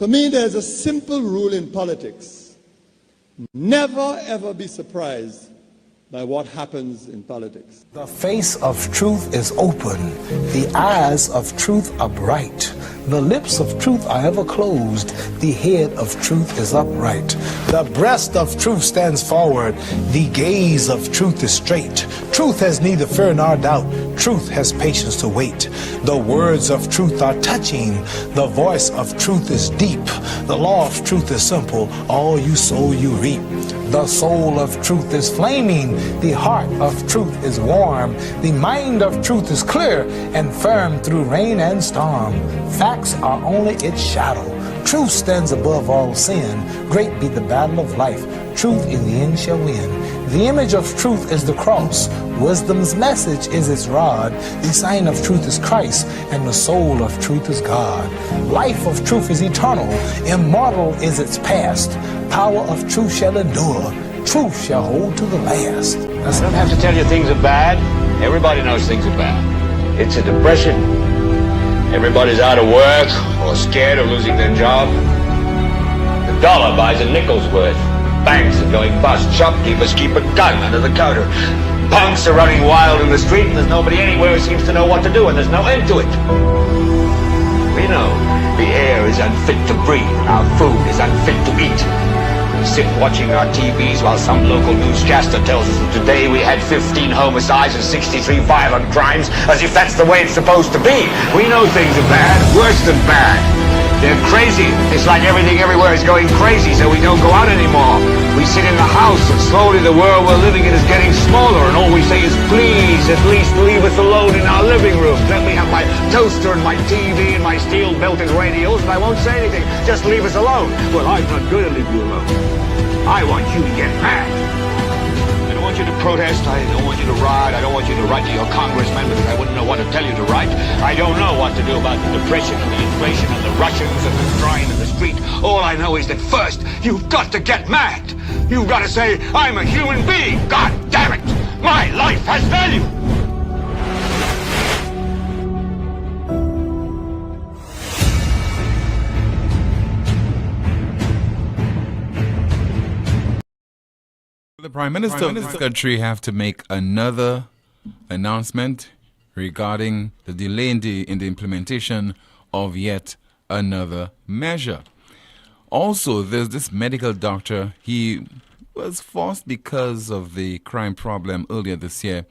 For me, there's a simple rule in politics. Never, ever be surprised by what happens in politics. The face of truth is open. The eyes of truth are bright. The lips of truth are ever closed. The head of truth is upright. The breast of truth stands forward. The gaze of truth is straight. Truth has neither fear nor doubt. Truth has patience to wait. The words of truth are touching. The voice of truth is deep. The law of truth is simple. All you sow, you reap. The soul of truth is flaming. The heart of truth is warm. The mind of truth is clear and firm through rain and storm. Facts are only its shadow. Truth stands above all sin. Great be the battle of life. Truth in the end shall win. The image of truth is the cross. Wisdom's message is its rod. The sign of truth is Christ, and the soul of truth is God. Life of truth is eternal. Immortal is its past. Power of truth shall endure. Truth shall hold to the last. I don't have to tell you things are bad. Everybody knows things are bad. It's a depression. Everybody's out of work or scared of losing their job. The dollar buys a nickel's worth. Banks are going bust. Shopkeepers keep a gun under the counter. Punks are running wild in the street, and there's nobody anywhere who seems to know what to do, and there's no end to it. We know the air is unfit to breathe, and our food is unfit to eat. We sit watching our TVs while some local newscaster tells us that today we had 15 homicides and 63 violent crimes, as if that's the way it's supposed to be. We know things are bad, worse than bad. They're crazy. It's like everything everywhere is going crazy, so we don't go out anymore. We sit in the house, and slowly the world we're living in is getting smaller, and all we say is, please, at least leave us alone in our living room. Let me have my toaster and my TV and my steel-belted radios, and I won't say anything. Just leave us alone. Well, I'm not going to leave you alone. I want you to get mad. I don't want you to protest. I don't want you to riot. I don't want you to write to your congressman because I wouldn't know what to tell you to write. I don't know what to do about the depression and the inflation and the Russians and the crime in the street. All I know is that first, you've got to get mad. You've got to say, I'm a human being. God damn it. My life has value. The Prime Minister of this country have to make another announcement regarding the delay in the implementation of yet another measure. Also, there's this medical doctor. He was forced because of the crime problem earlier this year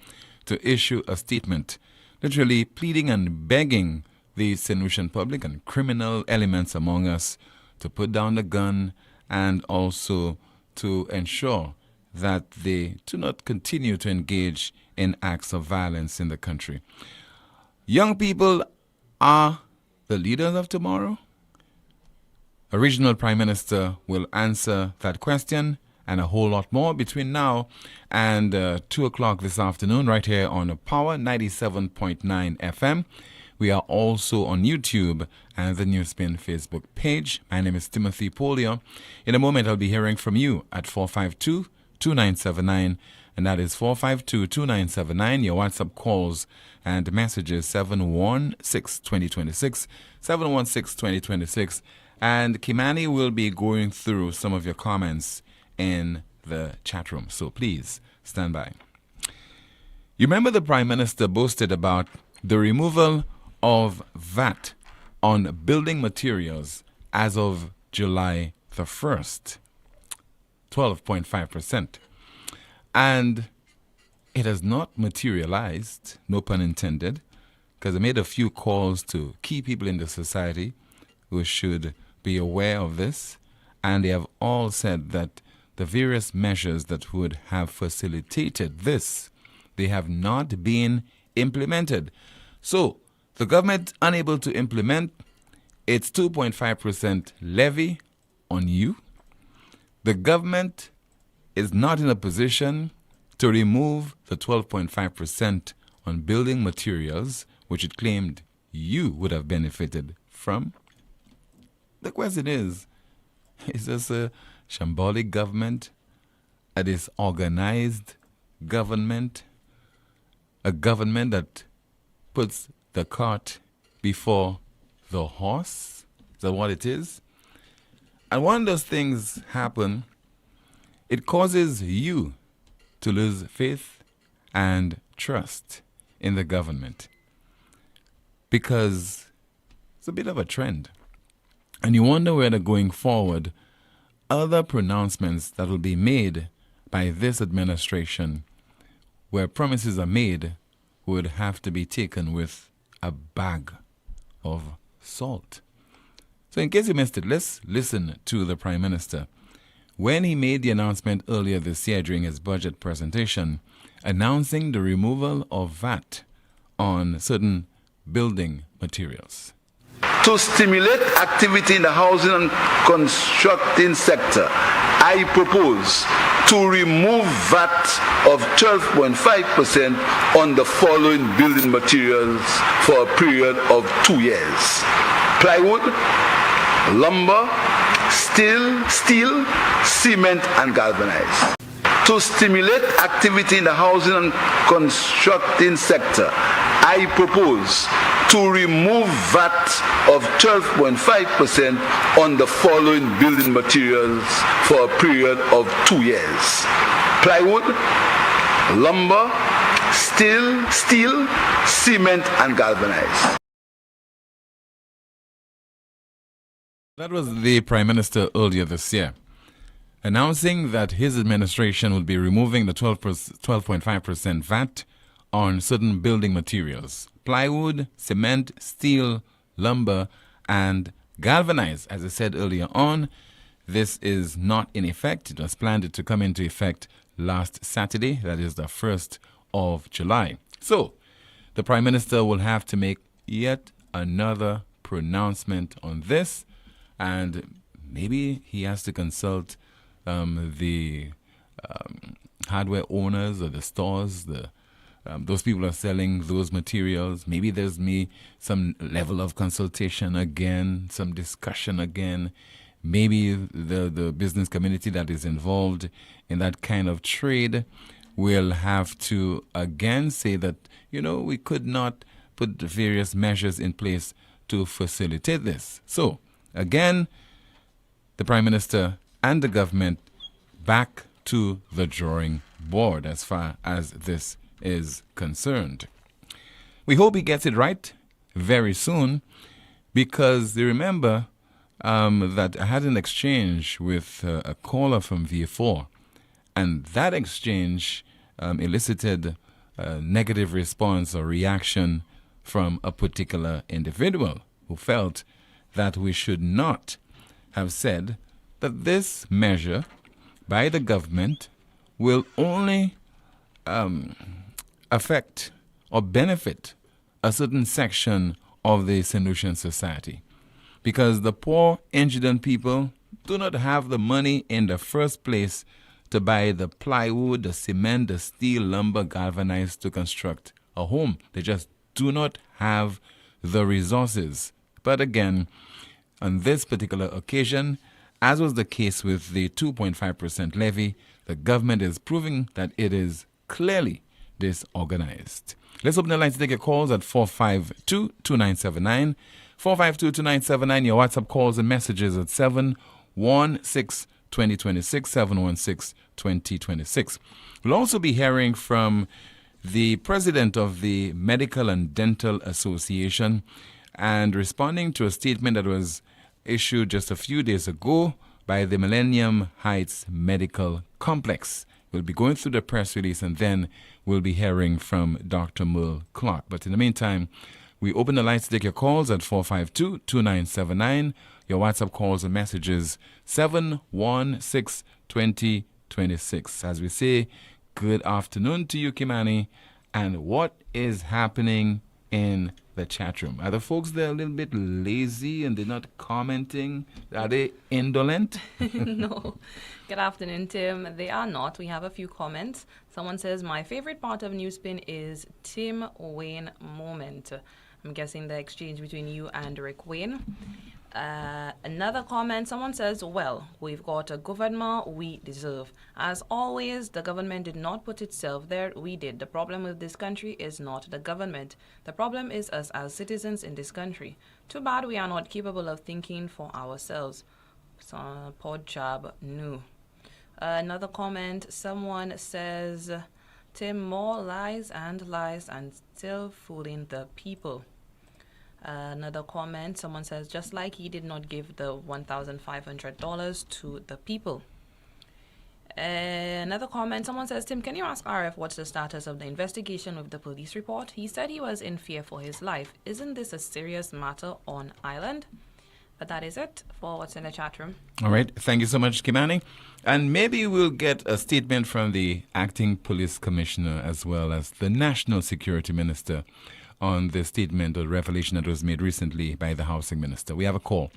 to issue a statement, literally pleading and begging the St. Lucian public and criminal elements among us to put down the gun and also to ensure that they do not continue to engage in acts of violence in the country. Young people are the leaders of tomorrow. A regional prime minister will answer that question and a whole lot more between now and 2 o'clock this afternoon right here on Power 97.9 FM. We are also on YouTube and the NewsSpin Facebook page. My name is Timothy Poleon. In a moment, I'll be hearing from you at 452-2979, and that is 452-2979. Your WhatsApp calls and messages 716-2026, 716-2026. And Kimani will be going through some of your comments in the chat room, so please stand by. You remember the Prime Minister boasted about the removal of VAT on building materials as of July the 1st, 12.5%. And it has not materialized, no pun intended, because I made a few calls to key people in the society who should be aware of this, and they have all said that the various measures that would have facilitated this, they have not been implemented. So, the government unable to implement its 2.5% levy on you. The government is not in a position to remove the 12.5% on building materials, which it claimed you would have benefited from. The question is this a shambolic government, a disorganized government, a government that puts the cart before the horse? Is that what it is? And when those things happen, it causes you to lose faith and trust in the government, because it's a bit of a trend. And you wonder whether going forward, other pronouncements that will be made by this administration, where promises are made, would have to be taken with a bag of salt. So in case you missed it, let's listen to the Prime Minister when he made the announcement earlier this year during his budget presentation, announcing the removal of VAT on certain building materials. To stimulate activity in the housing and constructing sector, I propose to remove VAT of 12.5% on the following building materials for a period of 2 years: plywood, lumber, steel, cement, and galvanized. To stimulate activity in the housing and constructing sector, I propose to remove VAT of 12.5% on the following building materials for a period of 2 years: plywood, lumber, steel, cement, and galvanized. That was the Prime Minister earlier this year, announcing that his administration will be removing the 12.5% VAT on certain building materials: plywood, cement, steel, lumber, and galvanized. As I said earlier on, this is not in effect. It was planned to come into effect last Saturday, that is the 1st of July. So, the Prime Minister will have to make yet another pronouncement on this, and maybe he has to consult the hardware owners or the stores, those people are selling those materials. Maybe there's some level of consultation again, some discussion again. Maybe the business community that is involved in that kind of trade will have to again say that, we could not put the various measures in place to facilitate this. So, again, the Prime Minister and the government back to the drawing board as far as this is concerned. We hope he gets it right very soon, because you remember that I had an exchange with a caller from VA4, and that exchange elicited a negative response or reaction from a particular individual who felt that we should not have said that this measure by the government will only affect or benefit a certain section of the St. Lucian society, because the poor, indigent people do not have the money in the first place to buy the plywood, the cement, the steel, lumber, galvanized to construct a home. They just do not have the resources. But again, on this particular occasion, as was the case with the 2.5% levy, the government is proving that it is clearly disorganized. Let's open the lines to take your calls at 452-2979. 452-2979. Your WhatsApp calls and messages at 716-2026, 716-2026. We'll also be hearing from the president of the Medical and Dental Association, and responding to a statement that was issued just a few days ago by the Millennium Heights Medical Complex. We'll be going through the press release, and then we'll be hearing from Dr. Merle Clark. But in the meantime, we open the lines to take your calls at 452-2979. Your WhatsApp calls and messages 716-2026. As we say, good afternoon to you, Kimani. And what is happening in the chat room? Are the folks there a little bit lazy and they're not commenting? Are they indolent? No. Good afternoon, Tim. They are not. We have a few comments. Someone says, my favorite part of NewsSpin is Tim Wayne moment. I'm guessing the exchange between you and Rick Wayne. Another comment, someone says, well, we've got a government we deserve. As always, the government did not put itself there, we did. The problem with this country is not the government. The problem is us as citizens in this country. Too bad we are not capable of thinking for ourselves. Pod job, no. Another comment, someone says, Tim, more lies and still fooling the people. Another comment, someone says, just like he did not give the $1,500 to the people. Another comment, someone says, Tim, can you ask RF what's the status of the investigation with the police report? He said he was in fear for his life. Isn't this a serious matter on island? But that is it for what's in the chat room. All right. Thank you so much, Kimani. And maybe we'll get a statement from the acting police commissioner as well as the national security minister on the statement or revelation that was made recently by the housing minister. We have a call.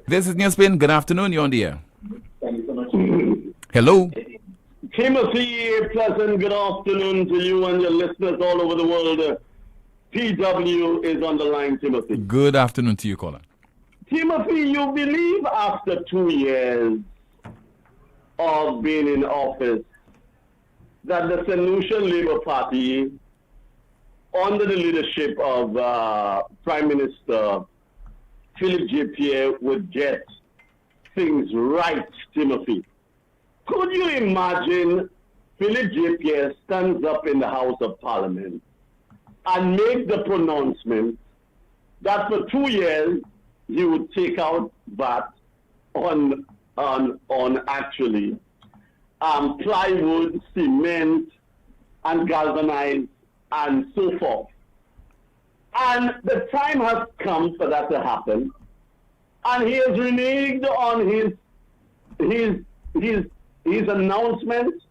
This is NewsSpin. Good afternoon. You're on the air. Hello. Timothy, a pleasant good afternoon to you and your listeners all over the world. PW is on the line, Timothy. Good afternoon to you, caller. Timothy, you believe after 2 years of being in office that the Solution Labour Party, under the leadership of Prime Minister Philip J. Pierre, would get things right, Timothy? Could you imagine Philip J. Pierre stands up in the House of Parliament and make the pronouncement that for 2 years he would take out VAT on actually plywood, cement, and galvanized, and so forth. And the time has come for that to happen, and he has reneged on his announcement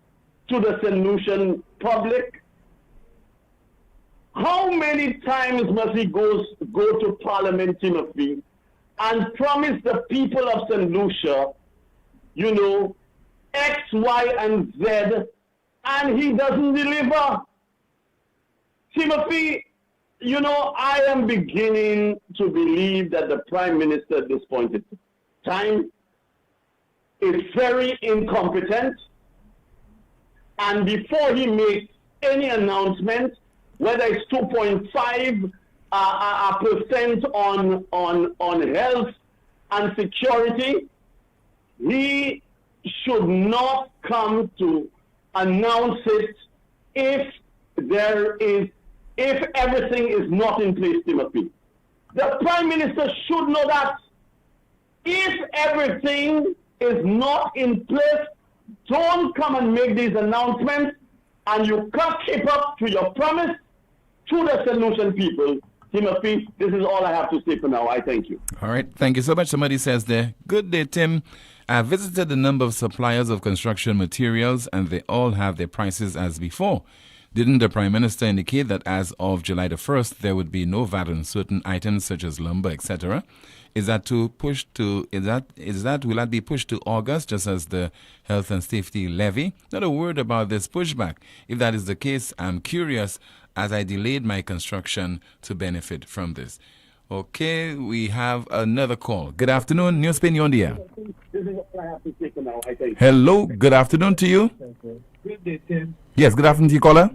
to the Solution public. How many times must he go to Parliament, Timothy, and promise the people of St. Lucia, you know, X, Y, and Z, and he doesn't deliver? Timothy, you know, I am beginning to believe that the Prime Minister at this point in time is very incompetent, and before he makes any announcement, whether it's 2.5% on health and security, he should not come to announce it if everything is not in place, Timothy. The Prime Minister should know that if everything is not in place, don't come and make these announcements, and you can't keep up to your promise to the Solution people. Timothy, this is all I have to say for now. I thank you. All right. Thank you so much. Somebody says there, good day, Tim. I visited a number of suppliers of construction materials, and they all have their prices as before. Didn't the Prime Minister indicate that as of July the 1st, there would be no VAT on certain items such as lumber, etc.? Will that be pushed to August, just as the health and safety levy? Not a word about this pushback. If that is the case, I'm curious, as I delayed my construction to benefit from this. Okay, we have another call. Good afternoon, NewsSpin, you're on the air. Hello, good afternoon to you. Good day, Tim. Yes, good afternoon to you, caller.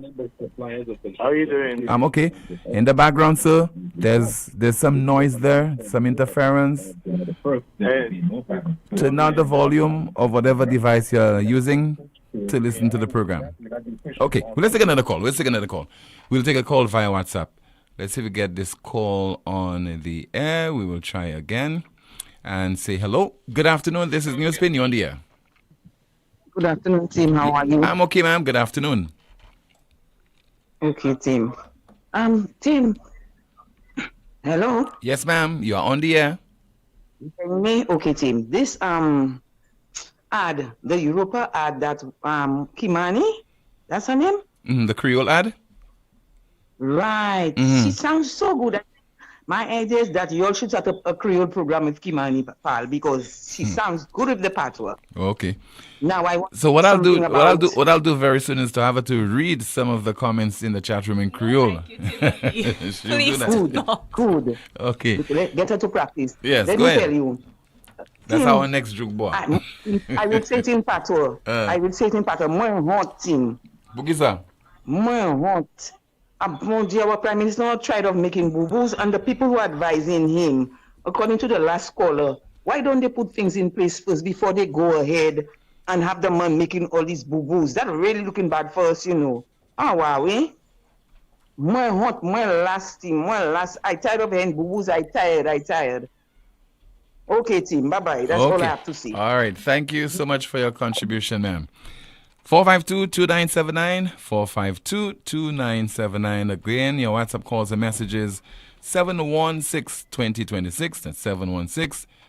How are you doing? I'm okay. In the background, sir, there's some noise there, some interference. Turn down the volume of whatever device you're using to listen to the program. Okay, well, let's take another call. We'll take a call via WhatsApp. Let's see if we get this call on the air. We will try again and say hello. Good afternoon. This is NewsSpin. You're on the air. Good afternoon, Tim. How are you? I'm okay, ma'am. Good afternoon. Okay, Tim. Tim. Hello? Yes, ma'am. You are on the air. Me? Okay, Tim. This ad, the Europa ad that Kimani, that's her name? The Creole ad? Right. She sounds so good. My idea is that you all should start a Creole program with Kimani Pal, because she sounds good with the patois. Okay. Now I want. So what I'll do very soon is to have her to read some of the comments in the chat room in Creole. Please Good. Okay. Get her to practice. Yes, Let go me ahead. tell you. That's Tim, our next joke boy. I will say it in patois. Moins hot, Tim. Bugisa. Moins hot. Our Prime Minister tried of making boo-boos, and the people who are advising him, according to the last caller, Why don't they put things in place first before they go ahead and have the man making all these boo-boos? That's really looking bad for us, you know. Ah, wow, eh? More hot, more lasting, more last. I tired of hearing boo-boos. I tired. Okay, team. Bye-bye. That's all I have to say. All right. Thank you so much for your contribution, ma'am. 452-2979, 452-2979. Again, your WhatsApp calls and messages, 716-2026. That's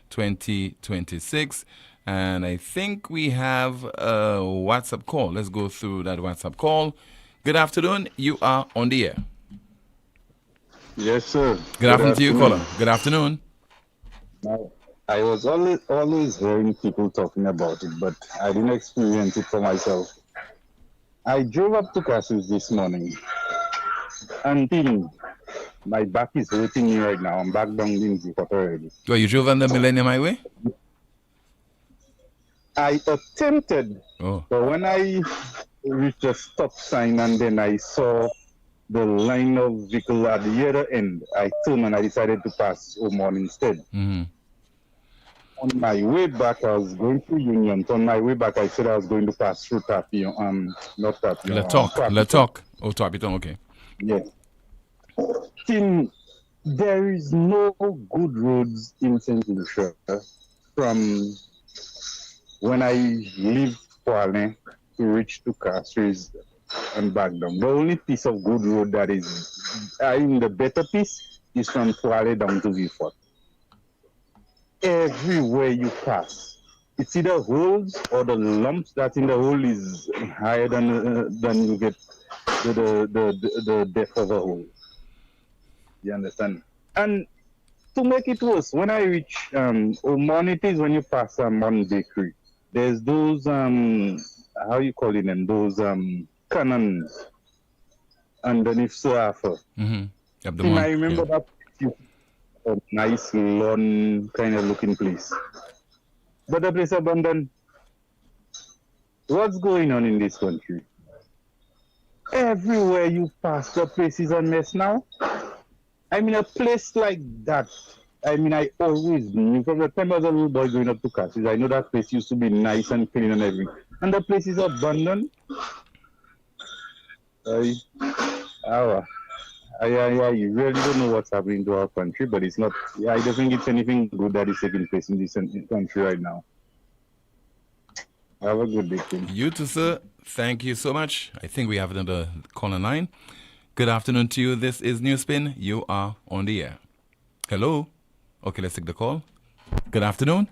716-2026. And I think we have a WhatsApp call. Let's go through that WhatsApp call. Good afternoon. You are on the air. Yes, sir. Good afternoon to you, caller. Good afternoon. I was always hearing people talking about it, but I didn't experience it for myself. I drove up to Castles this morning, and my back is hurting me right now. I'm back down in Zipot already. Well, you drove on the Millennium Highway? I attempted, but when I reached a stop sign and then I saw the line of vehicle at the other end, I turned and I decided to pass Omon instead. Mm-hmm. On my way back, I was going through Union. On my way back, I said I was going to pass through Tapion, not Tapion. Latok. Oh, Tapion, okay. Yes. Tim, there is no good roads in St. Lucia from when I leave Poleon to reach to Castries and back down. The only piece of good road that is in the better piece is from Poleon down to Villefort. Everywhere you pass, it's either holes or the lumps that in the hole is higher than you get the depth of a hole. You understand? And to make it worse, when I reach Omon, it is when you pass Mon Bakery. There's those how you call it them? Those cannons underneath Soafa. Mm-hmm. I remember that. A nice lawn kind of looking place, but the place abandoned. What's going on in this country? Everywhere you pass, the place is a mess now. I mean, a place like that. I mean, I always knew from the time I was a little boy going up to Castries, I know that place used to be nice and clean and everything, and the place is abandoned. I really don't know what's happening to our country, but it's not. I don't think it's anything good that is taking place in this country right now. Have a good day, Tim. You too, sir. Thank you so much. I think we have another caller line. Good afternoon to you. This is NewsSpin. You are on the air. Hello. Okay, let's take the call. Good afternoon.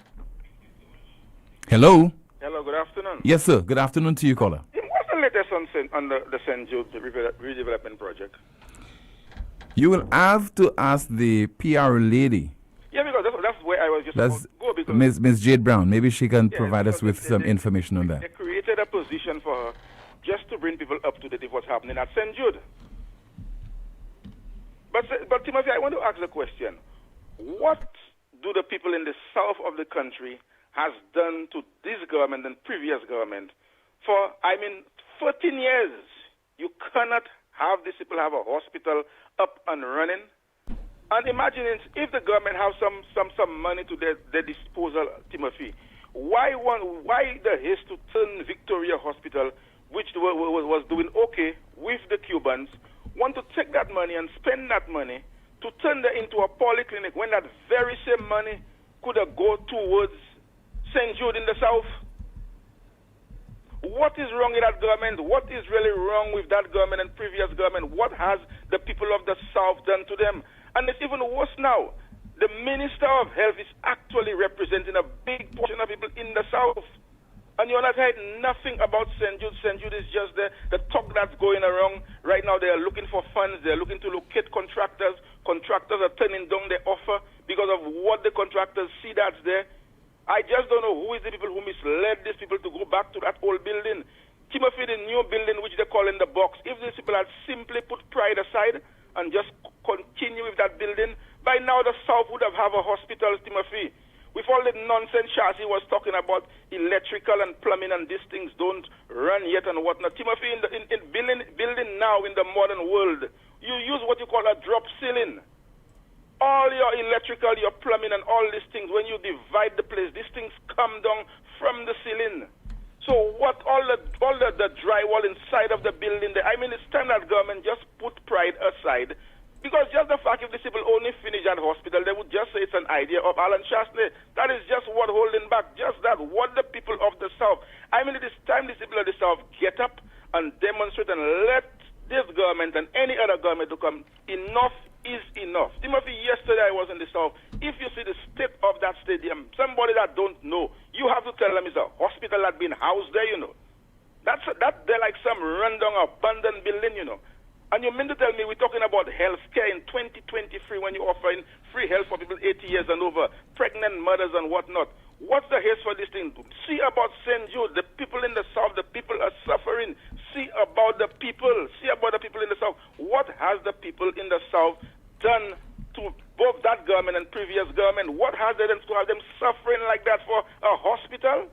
Hello. Hello, good afternoon. Yes, sir. Good afternoon to you, caller. What's the latest on the St. Jude redevelopment project? You will have to ask the PR lady. Yeah, because that's where I was just about to go. Because Ms. Jade Brown. Maybe she can provide us with some information on that. They created a position for her just to bring people up to date with what's happening at St. Jude. But Timothy, I want to ask the question. What do the people in the south of the country has done to this government and previous government for, 14 years? You cannot have these people have a hospital up and running. And imagine if the government have some money to their disposal, Timothy, why the haste to turn Victoria Hospital, which was doing okay with the Cubans, want to take that money and spend that money to turn that into a polyclinic when that very same money could have gone towards St. Jude in the south? What is wrong with that government? What is really wrong with that government and previous government? What has the people of the South done to them? And it's even worse now. The Minister of Health is actually representing a big portion of people in the South. And you're not heard nothing about St. Jude. St. Jude is just the talk that's going around. Right now they are looking for funds. They're looking to locate contractors. Contractors are turning down their offer because of what the contractors see that's there. I just don't know who is the people who misled these people to go back to that old building. Timothy, the new building, which they call in the box, if these people had simply put pride aside and just continue with that building, by now the South would have a hospital, Timothy. With all the nonsense Shazi was talking about electrical and plumbing and these things don't run yet and whatnot. Timothy, in building now in the modern world, you use what you call a drop ceiling. all your electrical, your plumbing, and all these things, when you divide the place, these things come down from the ceiling. So what, all the drywall inside of the building there, I mean, the standard government just put pride aside. Because just the fact if the people only finish at hospital, they would just say it's an idea of Alan Shastney. That is just what holding back. Just that, what the people of the South. I mean, it is time the people of the South get up and demonstrate and let this government and any other government to come. Enough is enough. Timothy, yesterday I was in the South. If you see the state of that stadium, somebody that don't know, you have to tell them it's a hospital that's been housed there, you know. They're like some rundown abandoned building, you know. And you mean to tell me we're talking about health care in 2023 when you're offering free health for people 80 years and over, pregnant mothers and whatnot? What's the haste for this thing? See about St. Jude. The people in the South, the people are suffering. See about the people. See about the people in the South. What has the people in the South done to both that government and previous government? What has they done to have them suffering like that for a hospital?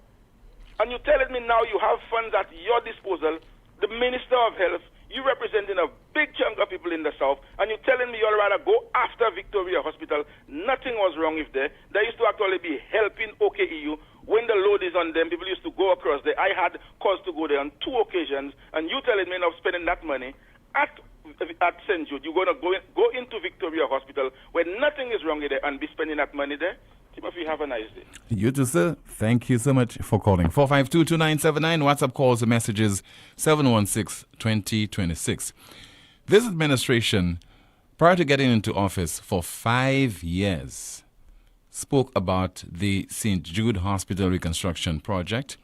And you're telling me now you have funds at your disposal, the Minister of Health, you representing a big chunk of people in the South, and you're telling me you'd rather go after Victoria Hospital. Nothing was wrong with there. They used to actually be helping OKEU. When the load is on them, people used to go across there. I had cause to go there on 2 occasions, and you telling me of spending that money at St. Jude. You're going to go into Victoria Hospital where nothing is wrong with there and be spending that money there? Timothy, have a nice day. You too, sir. Thank you so much for calling. 452-2979. WhatsApp calls and messages 716-2026. This administration, prior to getting into office for 5 years, spoke about the St. Jude Hospital reconstruction project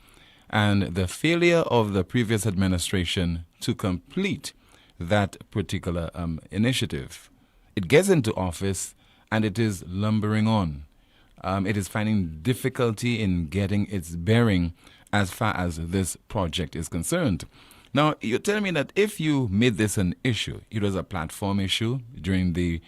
and the failure of the previous administration to complete that particular initiative. It gets into office and it is lumbering on. It is finding difficulty in getting its bearing as far as this project is concerned. Now, you're telling me that if you made this an issue, it was a platform issue in the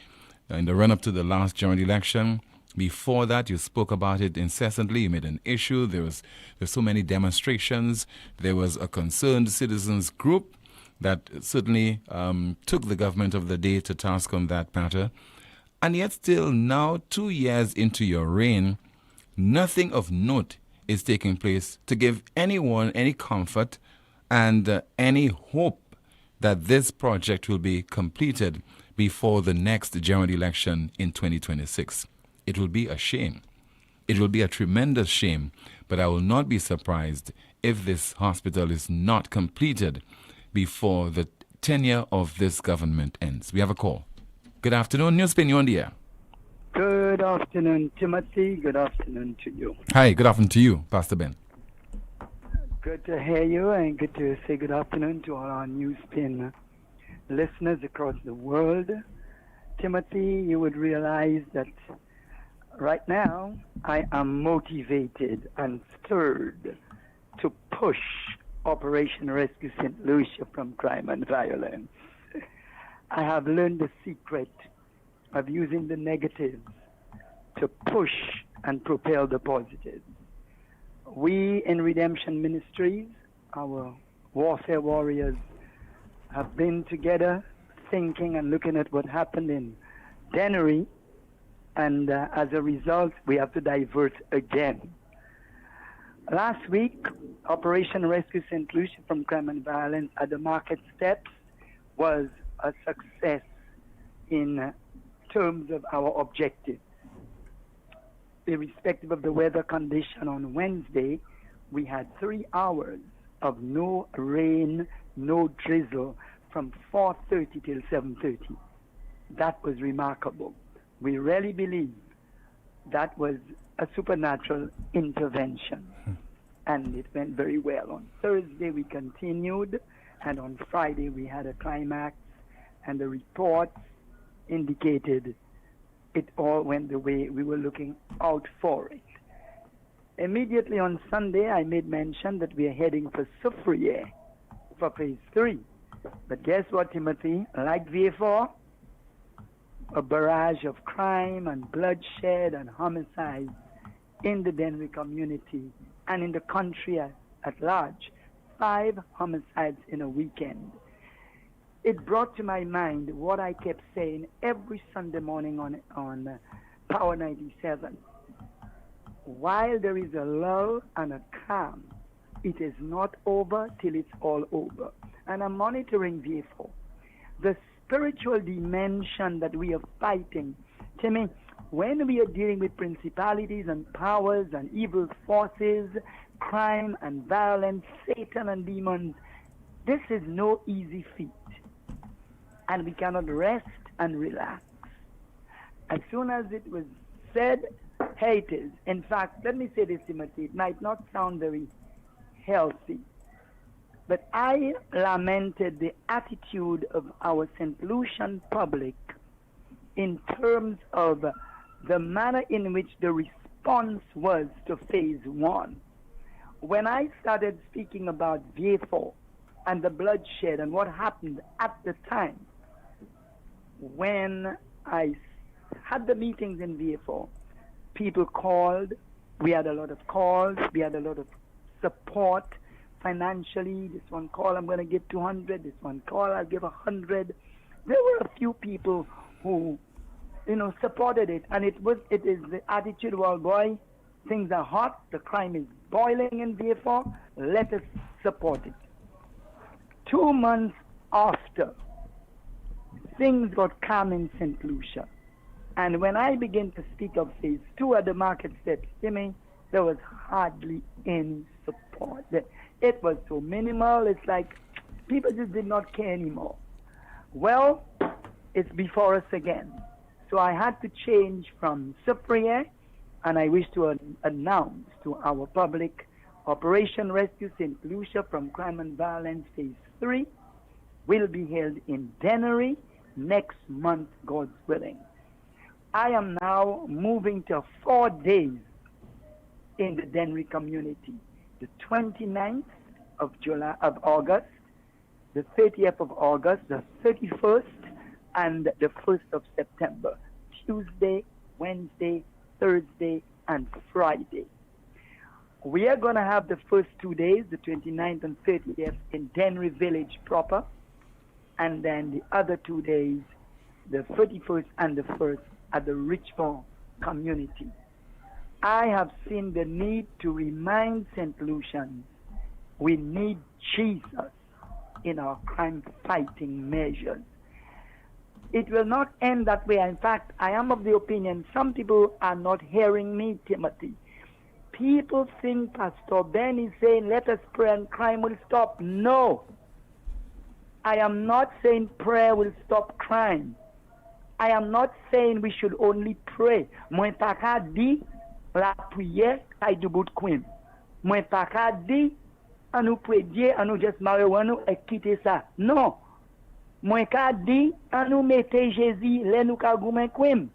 run-up to the last general election. Before that, you spoke about it incessantly. You made an issue. There's so many demonstrations. There was a concerned citizens group that certainly took the government of the day to task on that matter. And yet still now, 2 years into your reign, nothing of note is taking place to give anyone any comfort and any hope that this project will be completed before the next general election in 2026. It will be a shame. It will be a tremendous shame, but I will not be surprised if this hospital is not completed before the tenure of this government ends. We have a call. Good afternoon, NewsSpin, you're on the air. Good afternoon, Timothy. Good afternoon to you. Hi, good afternoon to you, Pastor Ben. Good to hear you and good to say good afternoon to all our NewsSpin listeners across the world. Timothy, you would realize that right now I am motivated and stirred to push Operation Rescue St. Lucia from crime and violence. I have learned the secret of using the negatives to push and propel the positives. We in Redemption Ministries, our warfare warriors, have been together thinking and looking at what happened in Dennery, and as a result, we have to divert again. Last week, Operation Rescue St. Lucia from crime and violence at the market steps was a success in terms of our objectives. Irrespective of the weather condition on Wednesday, we had 3 hours of no rain, no drizzle from 4:30 till 7:30. That was remarkable. We really believe that was a supernatural intervention. And it went very well. On Thursday we continued, and on Friday we had a climax, and the reports indicated it all went the way we were looking out for it. Immediately on Sunday, I made mention that we are heading for Soufriere for phase 3. But guess what, Timothy? Like VA4, a barrage of crime and bloodshed and homicides in the Dennery community and in the country at large. 5 homicides in a weekend. it brought to my mind what I kept saying every Sunday morning on Power 97. While there is a lull and a calm, it is not over till it's all over. And I'm monitoring VA4. The spiritual dimension that we are fighting, Timmy, when we are dealing with principalities and powers and evil forces, crime and violence, Satan and demons, this is no easy feat. And we cannot rest and relax. As soon as it was said, hey, it is. In fact, let me say this, Timothy, it might not sound very healthy, but I lamented the attitude of our St. Lucian public in terms of the manner in which the response was to phase one. When I started speaking about VA4 and the bloodshed and what happened at the time, when I had the meetings in VA4, people called, we had a lot of calls, we had a lot of support financially. This one call, I'm going to give 200. This one call, I'll give 100. There were a few people who, supported it. And it is the attitude, well, boy, things are hot. The crime is boiling in VA4. Let us support it. 2 months after, things got calm in St. Lucia. And when I began to speak of phase 2 at the market steps, Jimmy, there was hardly any support. It was so minimal. It's like people just did not care anymore. Well, it's before us again. So I had to change from Suprier, and I wish to announce to our public Operation Rescue St. Lucia from Crime and Violence Phase 3 will be held in Dennery next month, God's willing. I am now moving to 4 days in the Dennery community. The 29th of August, the 30th of August, the 31st, and the 1st of September. Tuesday, Wednesday, Thursday, and Friday. We are going to have the first 2 days, the 29th and 30th, in Dennery Village proper, and then the other 2 days, the 31st and the 1st, at the Richmond community. I have seen the need to remind St. Lucians we need Jesus in our crime-fighting measures. It will not end that way. In fact, I am of the opinion some people are not hearing me, Timothy. People think Pastor Ben is saying, let us pray and crime will stop. No. I am not saying prayer will stop crime. I am not saying we should only pray. Mwen pa ka di la prière kay du bout kwim. Mwen pa ka di anou pray Dieu, anou just marijuana et quitter ça. Non. Mwen ka di anou mette Jésus le nou ka goumen kwim.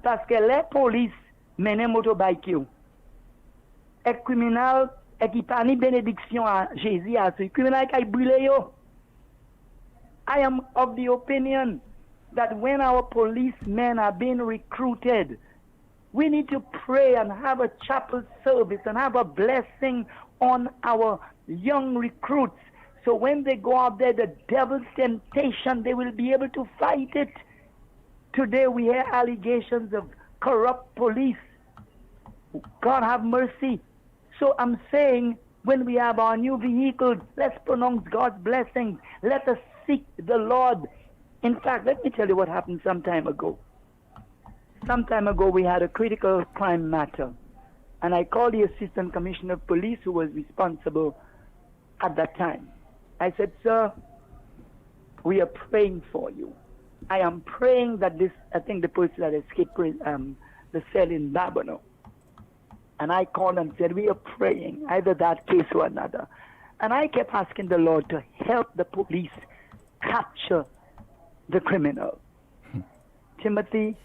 Parce que les police menen motorbike yo. Et criminal et qui pa ni bénédiction à Jésus à ce criminal kay brûle yo. I am of the opinion that when our policemen are being recruited, we need to pray and have a chapel service and have a blessing on our young recruits. So when they go out there, the devil's temptation, they will be able to fight it. Today we hear allegations of corrupt police. God have mercy. So I'm saying when we have our new vehicles, let's pronounce God's blessings. Let us seek the Lord. In fact, let me tell you what happened some time ago. Some time ago, we had a critical crime matter. And I called the Assistant Commissioner of Police who was responsible at that time. I said, sir, we are praying for you. I am praying that this, I think the person that escaped the cell in Babano. And I called and said, we are praying, either that case or another. And I kept asking the Lord to help the police capture the criminal. Timothy,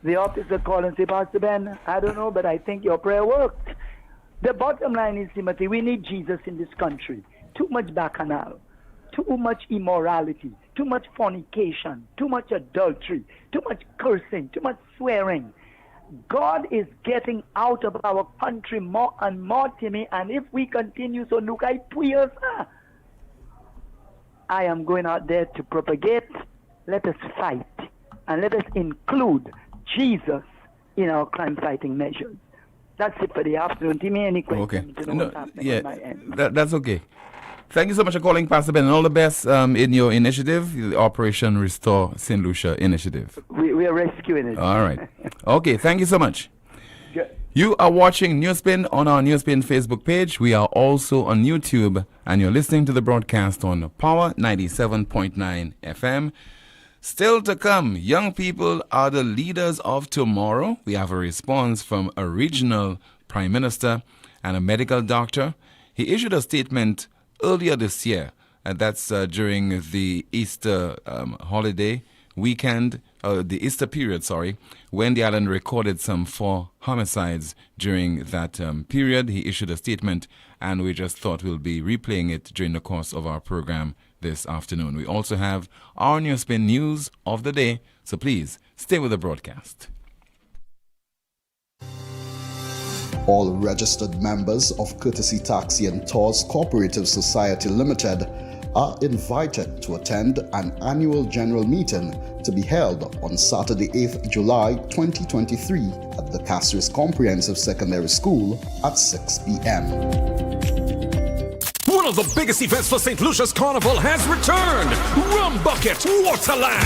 the officer called and said, Pastor Ben, I don't know, but I think your prayer worked. The bottom line is, Timothy, we need Jesus in this country. Too much bacchanal, too much immorality, too much fornication, too much adultery, too much cursing, too much swearing. God is getting out of our country more and more, Timmy, and if we continue so, look, I pray, sir. I am going out there to propagate. Let us fight, and let us include Jesus in our crime-fighting measures. That's it for the afternoon. Give me any questions. Okay. To know what's happening on my end. That's okay. Thank you so much for calling, Pastor Ben, and all the best in your initiative, the Operation Restore St. Lucia initiative. We are rescuing it. All right. Okay, thank you so much. Good. You are watching NewsSpin on our NewsSpin Facebook page. We are also on YouTube, and you're listening to the broadcast on Power 97.9 FM. Still to come, young people are the leaders of tomorrow. We have a response from a regional prime minister and a medical doctor. He issued a statement earlier this year, and that's during the Easter holiday weekend, the Easter period, when the island recorded some 4 homicides during that period. He issued a statement, and we just thought we'll be replaying it during the course of our program this afternoon. We also have our NewsSpin news of the day, so please stay with the broadcast. All registered members of Courtesy Taxi and Tours Cooperative Society Limited are invited to attend an annual general meeting to be held on Saturday, 8th July 2023 at the Castries Comprehensive Secondary School at 6 p.m. One of the biggest events for St. Lucia's Carnival has returned. Rum Bucket Waterland.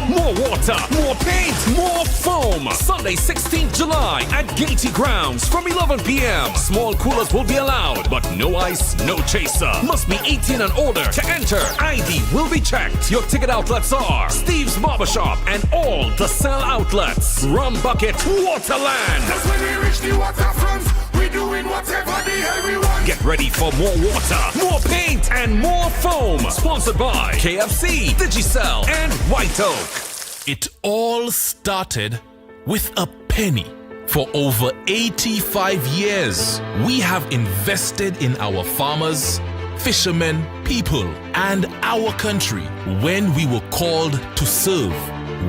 More water, more paint, more foam. Sunday, 16th July at Gaiety Grounds from 11 p.m. Small coolers will be allowed, but no ice, no chaser. Must be 18 and older to enter. ID will be checked. Your ticket outlets are Steve's Barbershop and all the sell outlets. Rum Bucket Waterland. That's when we reach the waterfront. We're doing whatever the hell we want. Get ready for more water, more paint, and more foam. Sponsored by KFC, Digicel, and White Oak. It all started with a penny. For over 85 years, we have invested in our farmers, fishermen, people, and our country. When we were called to serve,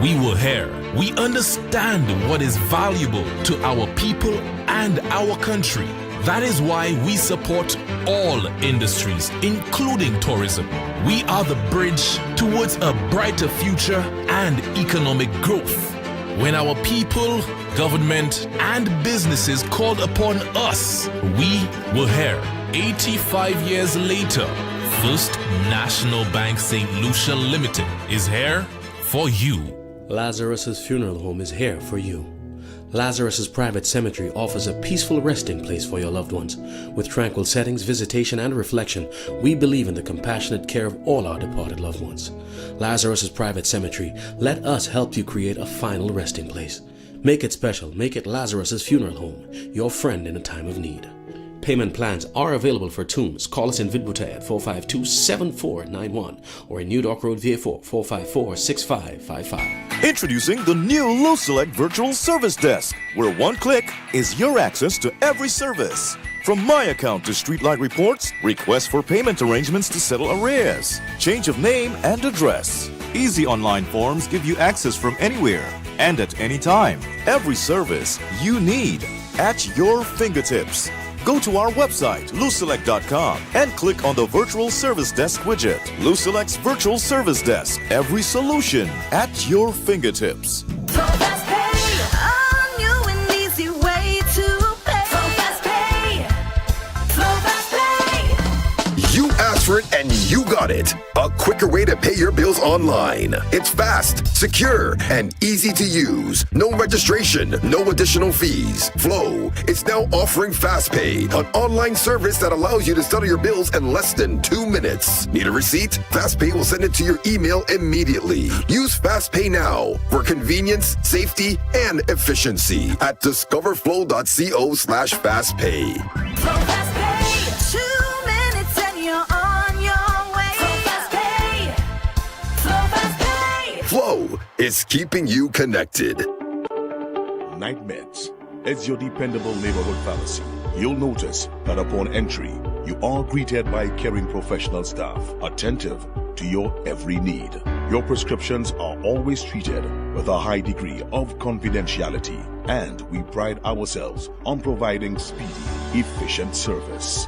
we were here. We understand what is valuable to our people and our country. That is why we support all industries, including tourism. We are the bridge towards a brighter future and economic growth. When our people, government, and businesses called upon us, we were here. 85 years later, First National Bank St. Lucia Limited is here for you. Lazarus's Funeral Home is here for you. Lazarus's Private Cemetery offers a peaceful resting place for your loved ones. With tranquil settings, visitation, and reflection, we believe in the compassionate care of all our departed loved ones. Lazarus's Private Cemetery, let us help you create a final resting place. Make it special. Make it Lazarus's Funeral Home, your friend in a time of need. Payment plans are available for tombs. Call us in Vidbuta at 452-7491 or in New Dock Road, VA4, 454-6555. Introducing the new LuSelect Virtual Service Desk, where one click is your access to every service. From My Account to Streetlight reports, requests for payment arrangements to settle arrears, change of name and address. Easy online forms give you access from anywhere and at any time. Every service you need at your fingertips. Go to our website, luselect.com, and click on the Virtual Service Desk widget. LuSelect's Virtual Service Desk. Every solution at your fingertips. You asked for it and you got it. A quicker way to pay your bills online. It's fast, secure, and easy to use. No registration, no additional fees. Flow is now offering FastPay, an online service that allows you to settle your bills in less than 2 minutes. Need a receipt? FastPay will send it to your email immediately. Use FastPay now for convenience, safety, and efficiency at discoverflow.co/fastpay. Flow is keeping you connected. Night Meds is your dependable neighborhood pharmacy. You'll notice that upon entry, you are greeted by caring professional staff, attentive to your every need. Your prescriptions are always treated with a high degree of confidentiality, and we pride ourselves on providing speedy, efficient service.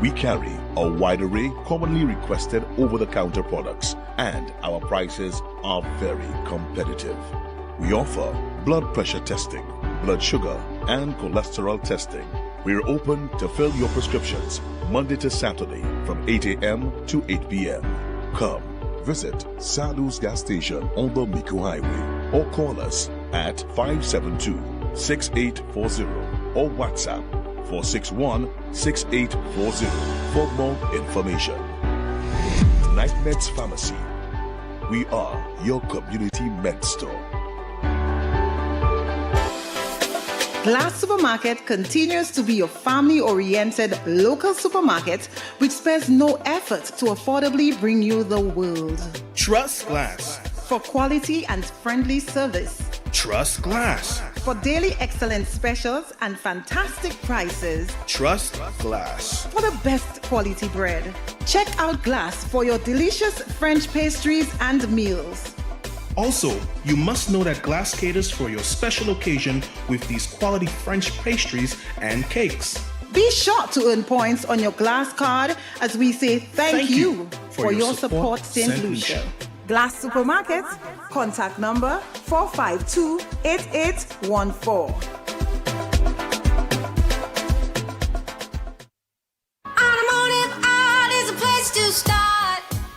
We carry a wide array commonly requested over-the-counter products, and our prices are very competitive. We offer blood pressure testing, blood sugar, and cholesterol testing. We're open to fill your prescriptions Monday to Saturday from 8 a.m. to 8 p.m. Come visit Sadhu's gas station on the Miku Highway or call us at 572-6840 or WhatsApp 461-6840 for more information. NightMeds Pharmacy. We are your community med store. Glass Supermarket continues to be your family-oriented local supermarket which spares no effort to affordably bring you the world. Trust Glass. For quality and friendly service. Trust Glass. For daily excellent specials and fantastic prices. Trust Glass. For the best quality bread. Check out Glass for your delicious French pastries and meals. Also, you must know that Glass caters for your special occasion with these quality French pastries and cakes. Be sure to earn points on your Glass card as we say thank you for your support, St. Lucia. Glass Supermarket, contact number 452-8814. Automotive art is a place to start.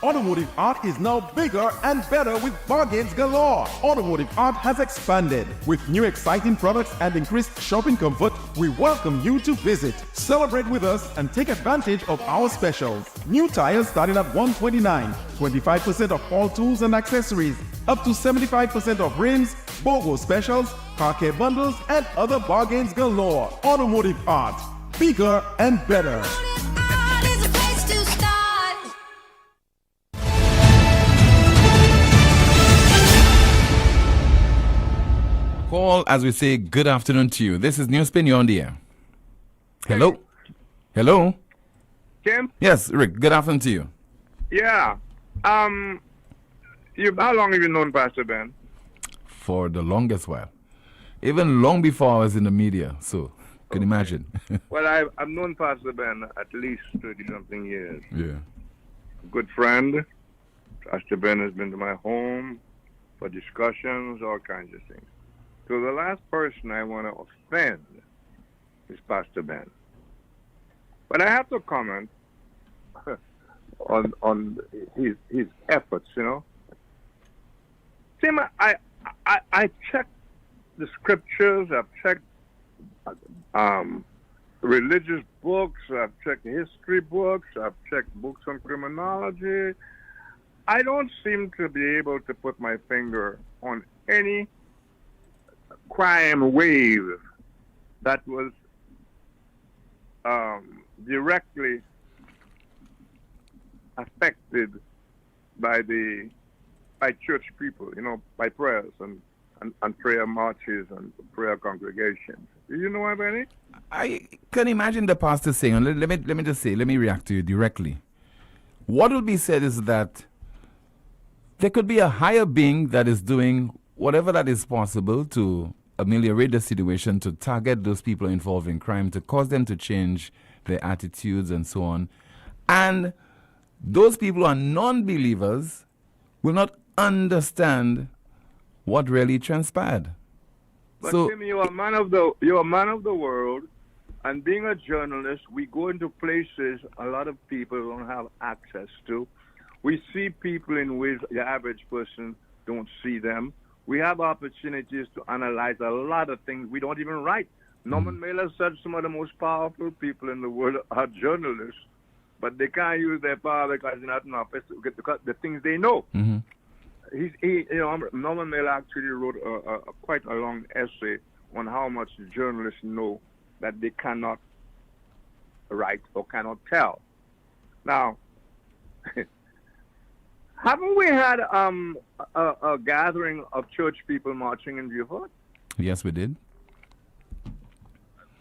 Automotive art is now bigger and better with bargains galore. Automotive art has expanded. With new exciting products and increased shopping comfort, we welcome you to visit. Celebrate with us and take advantage of our specials. New tires starting at $129, 25% off all tools and accessories, up to 75% off rims, BOGO specials, car care bundles, and other bargains galore. Automotive art, bigger and better. Call as we say good afternoon to you. This is NewsSpin, you're on the air. Hello? Hello? Tim? Yes, Rick, good afternoon to you. Yeah. How long have you known Pastor Ben? For the longest while. Even long before I was in the media, so can imagine. Well, I've known Pastor Ben at least 30-something years. Yeah. Good friend. Pastor Ben has been to my home for discussions, all kinds of things. So the last person I want to offend is Pastor Ben. But I have to comment on his efforts, you know. Tim, I checked the scriptures, I've checked religious books, I've checked history books, I've checked books on criminology. I don't seem to be able to put my finger on any crime wave that was directly affected by church people, you know, by prayers and prayer marches and prayer congregations. Do you know of any? I can imagine the pastor saying, and let me just say, let me react to you directly. What will be said is that there could be a higher being that is doing whatever that is possible to ameliorate the situation, to target those people involved in crime, to cause them to change their attitudes and so on. And those people who are non-believers will not understand what really transpired. But So Tim, you're a man of the world, and being a journalist, we go into places a lot of people don't have access to. We see people in ways the average person don't see them. We have opportunities to analyze a lot of things we don't even write. Norman Mailer said some of the most powerful people in the world are journalists, but they can't use their power because they're not in office to get the things they know. Norman Mailer actually wrote quite a long essay on how much journalists know that they cannot write or cannot tell. Now, haven't we had a gathering of church people marching in Beaufort? yes, we did.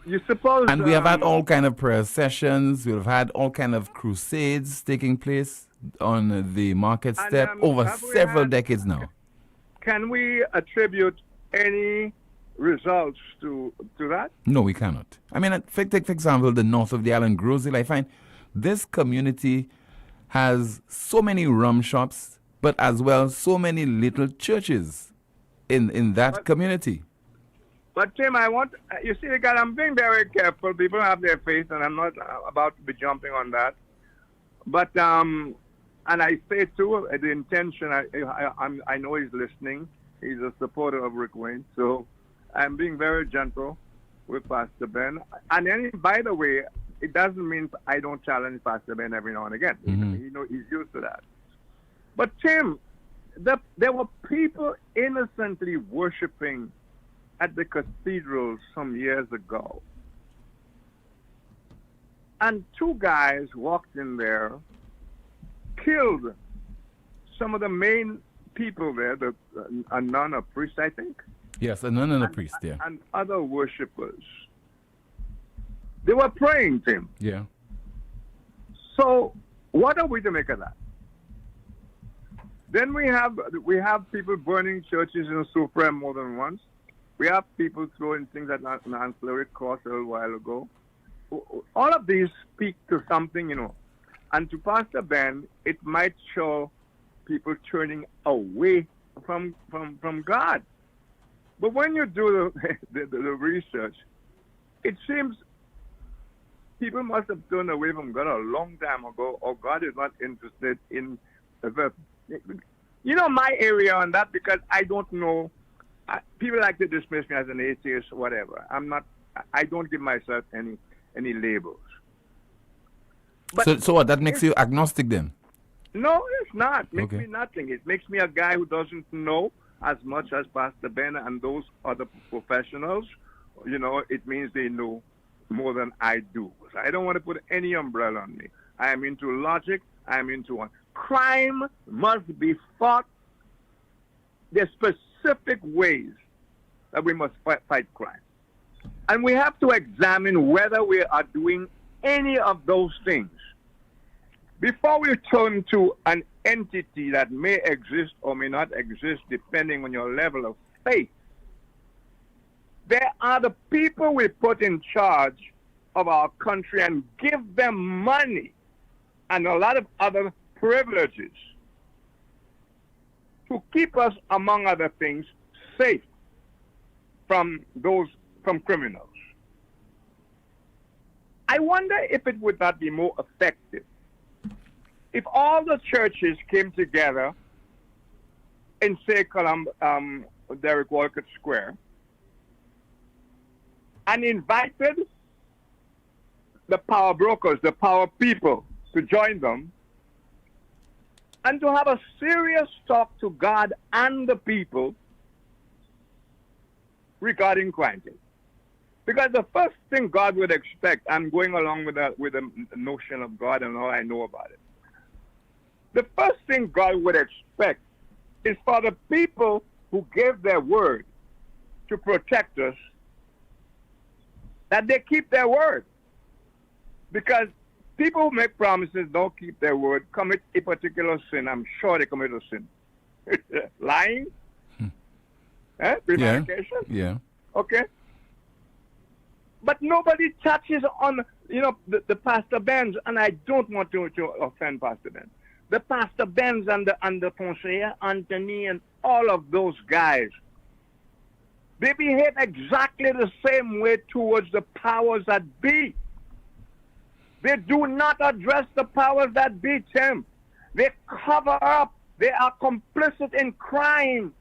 You suppose... And we have had all kind of prayer sessions. We've had all kind of crusades taking place on the market step over several decades now. Can we attribute any results to that? No, we cannot. I mean, take for example, the north of the island, Grosville, I find this community has so many rum shops, but as well so many little churches in that community. But Tim, you see, because I'm being very careful. People have their faith, and I'm not about to be jumping on that. But and I say too, the intention. I know he's listening. He's a supporter of Rick Wayne, so I'm being very gentle with Pastor Ben. And then, by the way, it doesn't mean I don't challenge Pastor Ben every now and again. Mm-hmm. He's used to that. But Tim, there were people innocently worshiping at the cathedral some years ago. And two guys walked in there, killed some of the main people there, a nun, a priest, I think. Yes, a nun and a priest, yeah. And other worshippers. They were praying, Tim. Yeah. So what are we to make of that? Then we have people burning churches in Supreme more than once. We have people throwing things at an ancillary cross a little while ago. All of these speak to something, And to Pastor Ben, it might show people turning away from God. But when you do the research, it seems people must have turned away from God a long time ago, or God is not interested in my area on that, because I don't know. People like to dismiss me as an atheist or whatever. I don't give myself any labels. But so what? That makes you agnostic then? No, it's not. It makes Okay. me nothing. It makes me a guy who doesn't know as much as Pastor Ben and those other professionals. It means they know more than I do. So I don't want to put any umbrella on me. I am into logic. I am into one. Crime must be fought. There's specific ways that we must fight crime. And we have to examine whether we are doing any of those things before we turn to an entity that may exist or may not exist depending on your level of faith. There are the people we put in charge of our country and give them money and a lot of other privileges to keep us, among other things, safe from criminals. I wonder if it would not be more effective if all the churches came together in, say, Derek Walcott Square and invited the power brokers, the power people, to join them and to have a serious talk to God and the people regarding crime. Because the first thing God would expect, I'm going along with the notion of God and all I know about it. The first thing God would expect is for the people who gave their word to protect us, that they keep their word. Because people who make promises, don't keep their word, commit a particular sin. I'm sure they commit a sin. Lying? Prevarication? Yeah. Okay. But nobody touches on, the Pastor Benz, and I don't want to offend Pastor Benz. The Pastor Benz and the Conseiller Anthony and all of those guys, they behave exactly the same way towards the powers that be. They do not address the powers that be, Tim. They cover up. They are complicit in crime.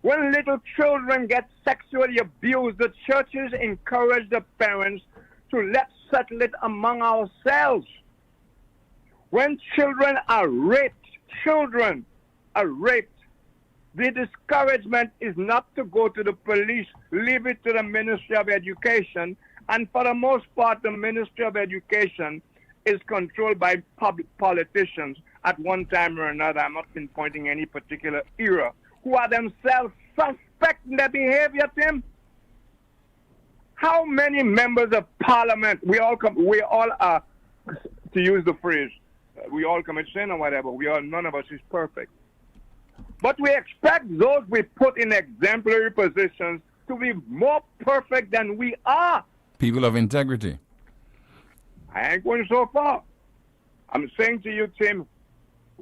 When little children get sexually abused, the churches encourage the parents to let's settle it among ourselves. When children are raped, the discouragement is not to go to the police, leave it to the Ministry of Education. And for the most part, the Ministry of Education is controlled by public politicians at one time or another. I'm not pinpointing any particular era, who are themselves suspect in their behavior, Tim. How many members of parliament, we all are, to use the phrase, we all commit sin or whatever, none of us is perfect. But we expect those we put in exemplary positions to be more perfect than we are. People of integrity. I ain't going so far. I'm saying to you, Tim,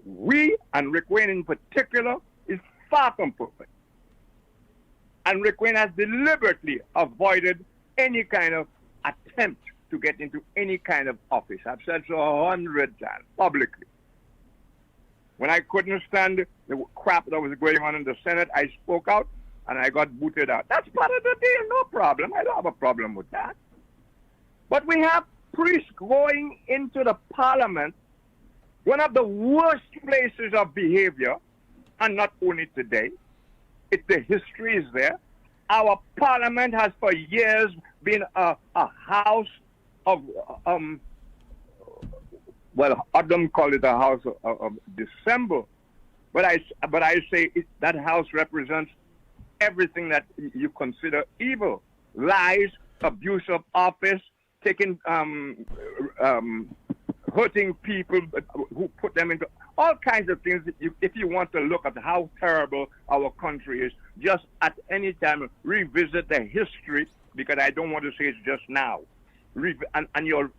we, and Rick Wayne in particular, is far from perfect. And Rick Wayne has deliberately avoided any kind of attempt to get into any kind of office. I've said so 100 times publicly. When I couldn't stand the crap that was going on in the Senate, I spoke out and I got booted out. That's part of the deal, no problem. I don't have a problem with that. But we have priests going into the parliament, one of the worst places of behavior, and not only today. The history is there. Our parliament has for years been a house of, well, Adam call it a house of dissemble. But I say that house represents everything that you consider evil. Lies, abuse of office, taking, hurting people who put them into all kinds of things. If you want to look at how terrible our country is, just at any time revisit the history, because I don't want to say it's just now. And your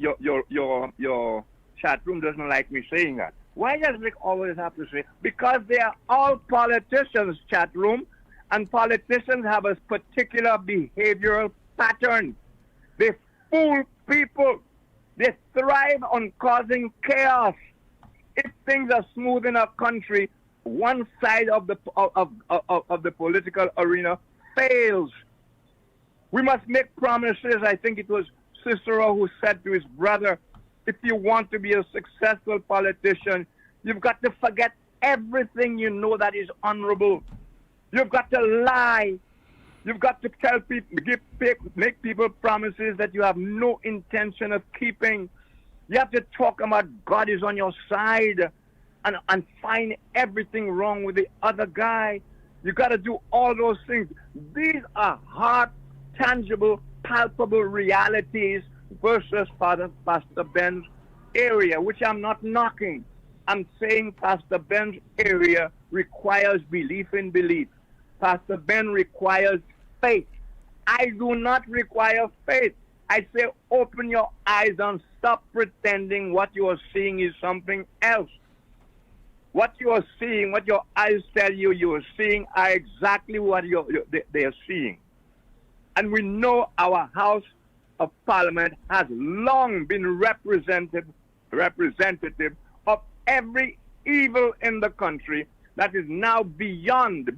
chat room doesn't like me saying that. Why does Rick always have to say? Because they are all politicians, chat room, and politicians have a particular behavioral pattern. They fool people. They thrive on causing chaos. If things are smooth in a country, one side of the political arena fails. We must make promises. I think it was Cicero who said to his brother, if you want to be a successful politician, you've got to forget everything you know that is honorable. You've got to lie. You've got to tell people, make people promises that you have no intention of keeping. You have to talk about God is on your side and find everything wrong with the other guy. You got to do all those things. These are hard, tangible, palpable realities versus Pastor Ben's area, which I'm not knocking. I'm saying Pastor Ben's area requires belief in belief. Pastor Ben requires faith. I do not require faith. I say open your eyes and stop pretending what you are seeing is something else. What you are seeing, what your eyes tell you are seeing, are exactly what they are seeing. And we know our House of Parliament has long been representative of every evil in the country that is now beyond.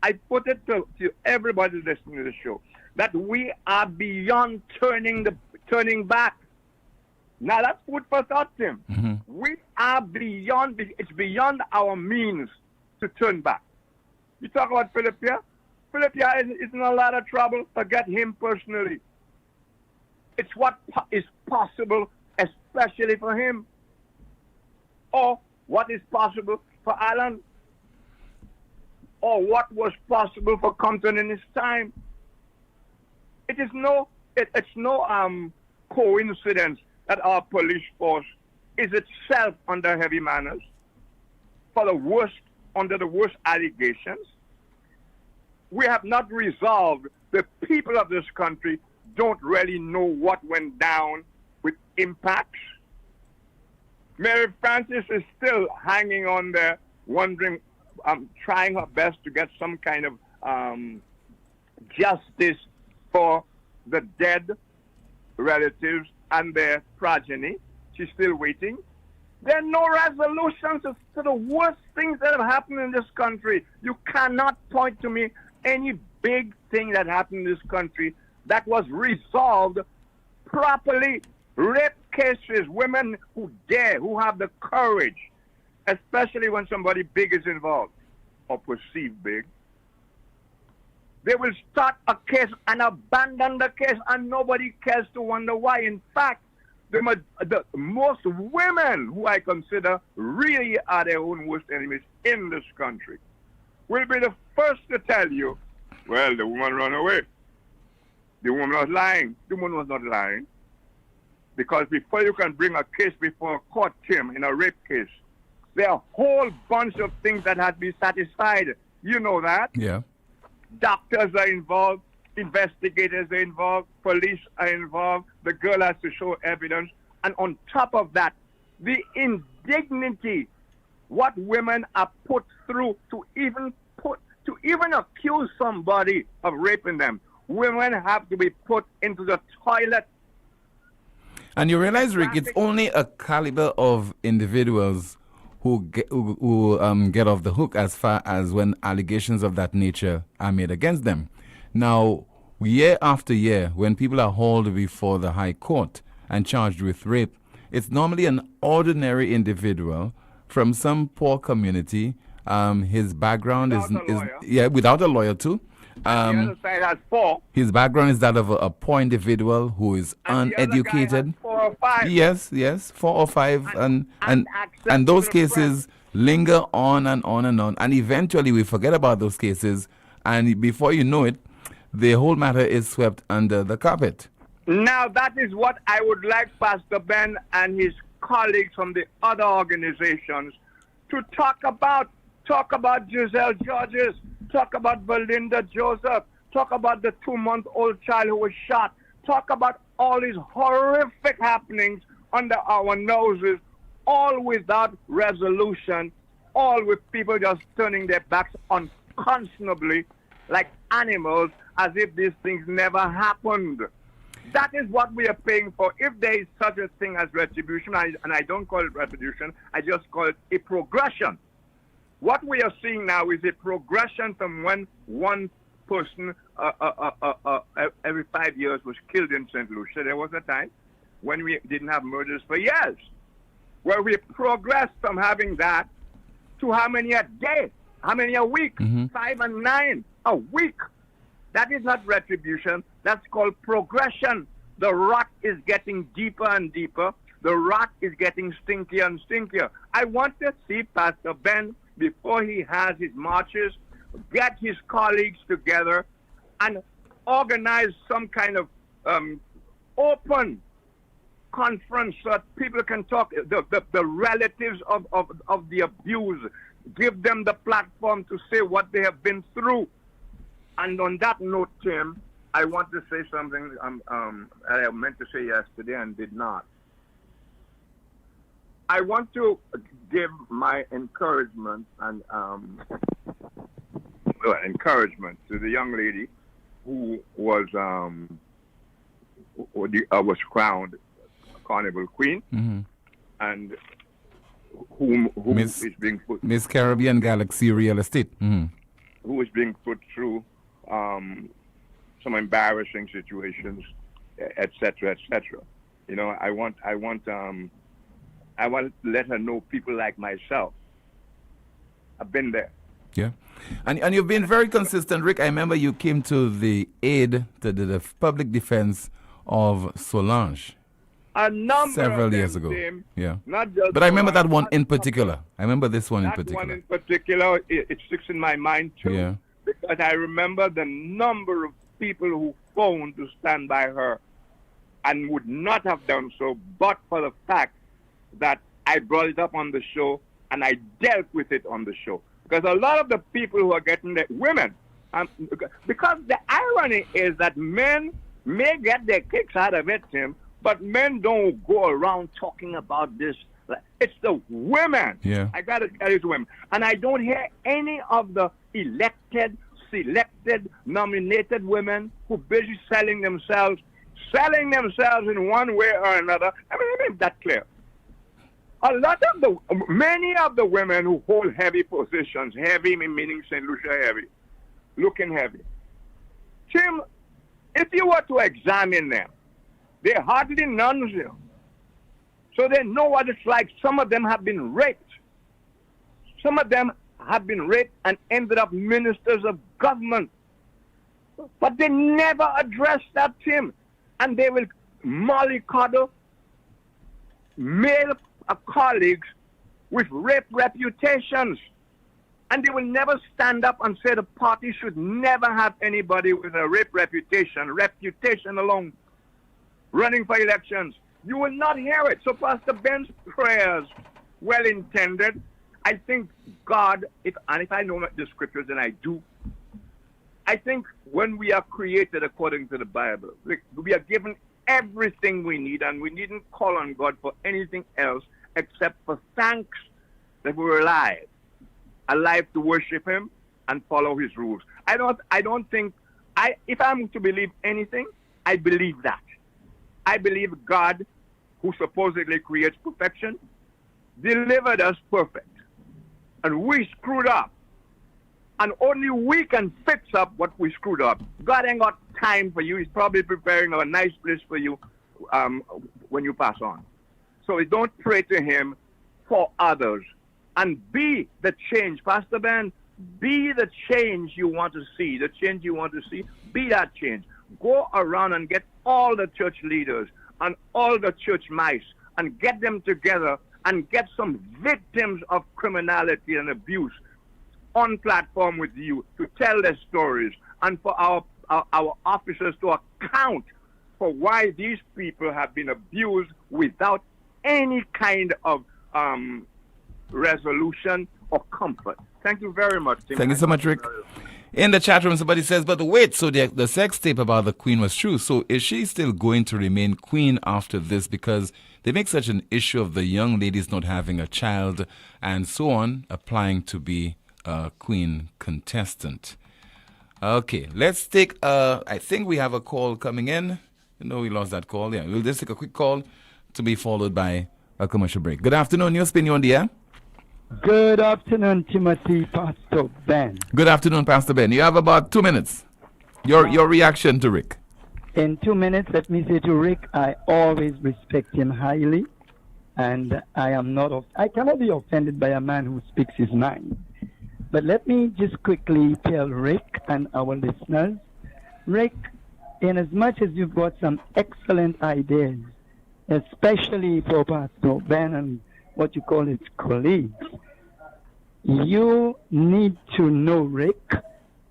I put it to everybody listening to the show, that we are beyond turning back. Now that's food for thought, Tim. Mm-hmm. We are beyond, it's beyond our means to turn back. You talk about Philippia. Philippia is in a lot of trouble. Forget him personally. It's what is possible, especially for him. Or what is possible for Alan. Or what was possible for Compton in his time. It's no coincidence that our police force is itself under heavy manners under the worst allegations. We have not resolved. The people of this country don't really know what went down with impacts. Mary Frances is still hanging on there, wondering, trying her best to get some kind of justice for the dead relatives and their progeny. She's still waiting. There are no resolutions to the worst things that have happened in this country. You cannot point to me any big thing that happened in this country that was resolved properly. Rape cases, women who dare, who have the courage, especially when somebody big is involved or perceived big. They will start a case and abandon the case, and nobody cares to wonder why. In fact, the most women who I consider really are their own worst enemies in this country will be the first to tell you, well, the woman ran away. The woman was lying. The woman was not lying. Because before you can bring a case before a court, Tim, in a rape case, there are a whole bunch of things that have to be satisfied. You know that? Yeah. Doctors are involved, investigators are involved, police are involved, the girl has to show evidence, and on top of that, the indignity, what women are put through to even accuse somebody of raping them. Women have to be put into the toilet. And you realize, Rick, it's only a caliber of individuals who get off the hook as far as when allegations of that nature are made against them. Now, year after year, when people are hauled before the High Court and charged with rape, it's normally an ordinary individual from some poor community. His background is without a lawyer too. The other side has 4. His background is that of a poor individual who is uneducated. 4 or 5. Yes, 4 or 5, and those cases linger on and on and on, and eventually we forget about those cases, and before you know it, the whole matter is swept under the carpet. Now that is what I would like Pastor Ben and his colleagues from the other organizations to talk about. Talk about Giselle Georges. Talk about Belinda Joseph. Talk about the 2-month-old child who was shot. Talk about all these horrific happenings under our noses, all without resolution, all with people just turning their backs unconscionably like animals as if these things never happened. That is what we are paying for. If there is such a thing as retribution, and I don't call it retribution, I just call it a progression. What we are seeing now is a progression from when one person every 5 years was killed in St. Lucia. There was a time when we didn't have murders for years, where we progressed from having that to how many a day, how many a week, 5 and 9 a week. That is not retribution. That's called progression. The rot is getting deeper and deeper. The rot is getting stinkier and stinkier. I want to see Pastor Ben, before he has his marches, get his colleagues together and organize some kind of open conference so that people can talk, the relatives of the abuse, give them the platform to say what they have been through. And on that note, Tim, I want to say something I meant to say yesterday and did not. I want to give my encouragement and encouragement to the young lady who was crowned Carnival Queen, and who is being put Miss Caribbean Galaxy Real Estate, who is being put through some embarrassing situations, etc., etc. You know, I want to let her know people like myself. I've been there. Yeah. And you've been very consistent, Rick. I remember you came to the aid to the public defense of Solange several years ago. Yeah. Not just but I remember that one in particular. I remember this one in particular. That one in particular, it sticks in my mind too. Yeah. Because I remember the number of people who phoned to stand by her and would not have done so but for the fact that I brought it up on the show and I dealt with it on the show. Because a lot of the people who are getting the women, because the irony is that men may get their kicks out of it, Tim, but men don't go around talking about this. It's the women. Yeah. I got to tell you to women. And I don't hear any of the elected, selected, nominated women who are busy selling themselves in one way or another. I mean, let me make that clear. Many of the women who hold heavy positions, heavy meaning St. Lucia heavy, looking heavy. Tim, if you were to examine them, they're hardly nuns here. So they know what it's like. Some of them have been raped. Some of them have been raped and ended up ministers of government. But they never address that, Tim. And they will mollycoddle male colleagues with rape reputations. And they will never stand up and say the party should never have anybody with a rape reputation alone, running for elections. You will not hear it. So Pastor Ben's prayers, well intended. I think God, if I know the scriptures, and I do, I think when we are created according to the Bible, we are given everything we need, and we needn't call on God for anything else except for thanks that we were alive to worship him and follow his rules. I don't think, if I'm to believe anything, I believe that. I believe God, who supposedly creates perfection, delivered us perfect. And we screwed up. And only we can fix up what we screwed up. God ain't got time for you. He's probably preparing a nice place for you when you pass on. So don't pray to him for others. And be the change. Pastor Ben, be the change you want to see. The change you want to see, be that change. Go around and get all the church leaders and all the church mice and get them together and get some victims of criminality and abuse on platform with you to tell their stories, and for our officers to account for why these people have been abused without any kind of resolution or comfort. Thank you very much, Tim. Thank you so much, Rick. In the chat room, somebody says, but wait, so the sex tape about the queen was true. So is she still going to remain queen after this? Because they make such an issue of the young ladies not having a child and so on, applying to be a queen contestant. Okay, let's take, I think we have a call coming in. No, we lost that call. Yeah, we'll just take a quick call to be followed by a commercial break. Good afternoon, NewsSpin, you on the air? Good afternoon, Timothy, Pastor Ben. Good afternoon, Pastor Ben. You have about 2 minutes. Your reaction to Rick. In 2 minutes, let me say to Rick, I always respect him highly, and I cannot be offended by a man who speaks his mind. But let me just quickly tell Rick and our listeners, Rick, in as much as you've got some excellent ideas, especially for Pastor Ben and what you call his colleagues, you need to know, Rick,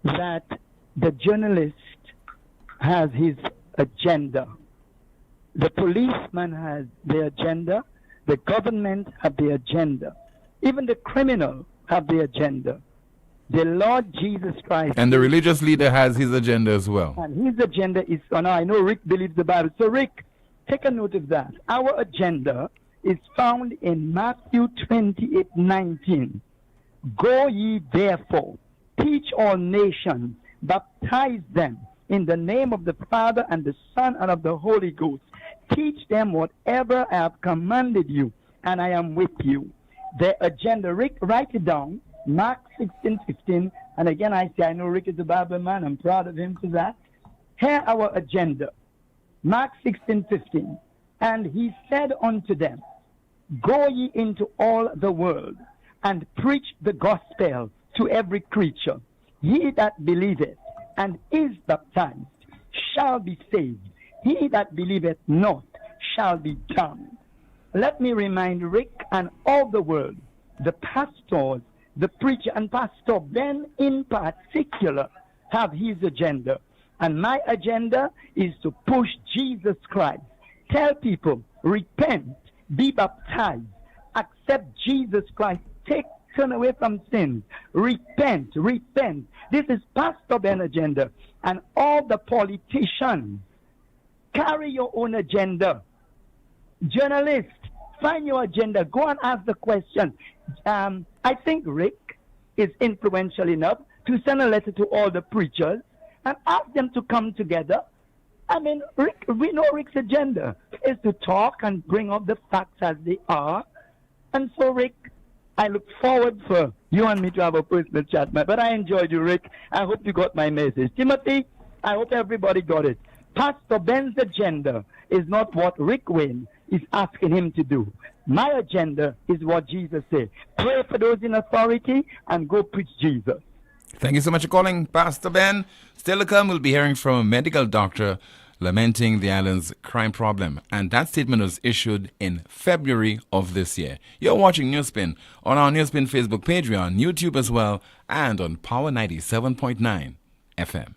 that the journalist has his agenda. The policeman has their agenda. The government have their agenda. Even the criminal have their agenda. The Lord Jesus Christ. And the religious leader has his agenda as well. And his agenda is, I know Rick believes the Bible. So Rick, take a note of that. Our agenda is found in Matthew 28:19. Go ye therefore, teach all nations, baptize them in the name of the Father and the Son and of the Holy Ghost. Teach them whatever I have commanded you, and I am with you. The agenda, Rick, write it down, Mark 16:15. And again, I say, I know Rick is a Bible man. I'm proud of him for that. Here our agenda, Mark 16:15. And he said unto them, go ye into all the world, and preach the gospel to every creature. He that believeth and is baptized shall be saved. He that believeth not shall be damned. Let me remind Rick and all the world, the pastors, the preacher, and Pastor Ben in particular have his agenda. And my agenda is to push Jesus Christ. Tell people, repent, be baptized, accept Jesus Christ, turn away from sins, repent. This is Pastor Ben's agenda. And all the politicians, carry your own agenda. Journalists, find your agenda. Go and ask the question. I think Rick is influential enough to send a letter to all the preachers and ask them to come together. I mean, Rick, we know Rick's agenda is to talk and bring up the facts as they are. And so, Rick, I look forward for you and me to have a personal chat. But I enjoyed you, Rick. I hope you got my message. Timothy, I hope everybody got it. Pastor Ben's agenda is not what Rick Wayne is asking him to do. My agenda is what Jesus said. Pray for those in authority and go preach Jesus. Thank you so much for calling, Pastor Ben. Still to come, we'll be hearing from a medical doctor lamenting the island's crime problem. And that statement was issued in February of this year. You're watching NewsSpin on our NewsSpin Facebook page. We're on YouTube as well and on Power 97.9 FM.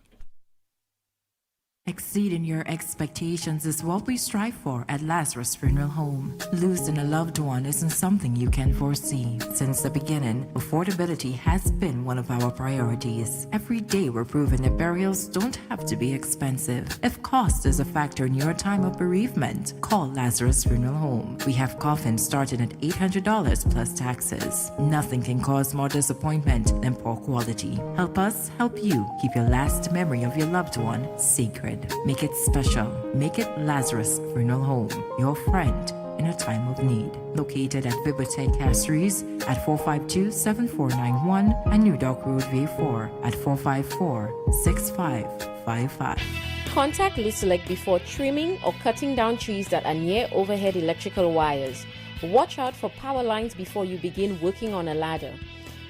Exceeding your expectations is what we strive for at Lazarus Funeral Home. Losing a loved one isn't something you can foresee. Since the beginning, affordability has been one of our priorities. Every day we're proving that burials don't have to be expensive. If cost is a factor in your time of bereavement, call Lazarus Funeral Home. We have coffins starting at $800 plus taxes. Nothing can cause more disappointment than poor quality. Help us help you keep your last memory of your loved one sacred. Make it special. Make it Lazarus Funeral Home, your friend in a time of need. Located at Bibliotheque Castries at 452-7491 and New Dock Road V4 at 454-6555. Contact Lucelec before trimming or cutting down trees that are near overhead electrical wires. Watch out for power lines before you begin working on a ladder.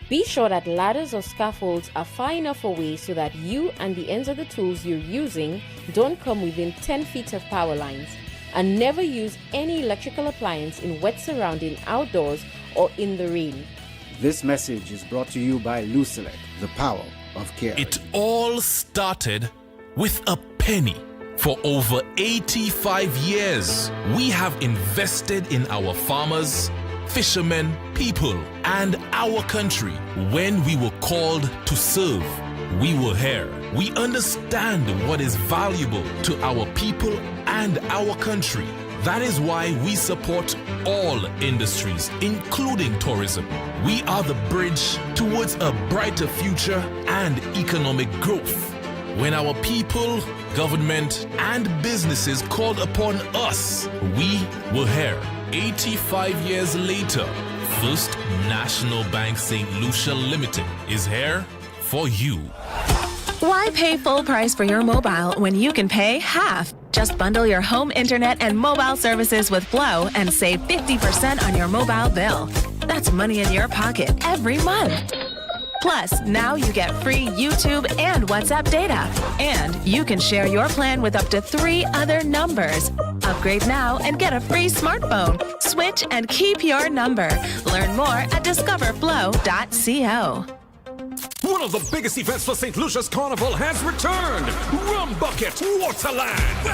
Be sure that ladders or scaffolds are far enough away so that you and the ends of the tools you're using don't come within 10 feet of power lines. And never use any electrical appliance in wet surrounding outdoors or in the rain. This message is brought to you by Lucelec, the power of care. It all started with a penny. For over 85 years, we have invested in our farmers, fishermen, people, and our country. When we were called to serve, we were here. We understand what is valuable to our people and our country. That is why we support all industries, including tourism. We are the bridge towards a brighter future and economic growth. When our people, government, and businesses called upon us, we were here. 85 years later, First National Bank St. Lucia Limited is here for you. Why pay full price for your mobile when you can pay half? Just bundle your home internet and mobile services with Flow and save 50% on your mobile bill. That's money in your pocket every month. Plus, now you get free YouTube and WhatsApp data. And you can share your plan with up to 3 other numbers. Upgrade now and get a free smartphone. Switch and keep your number. Learn more at discoverflow.co. One of the biggest events for St. Lucia's Carnival has returned. Rum Bucket Waterland.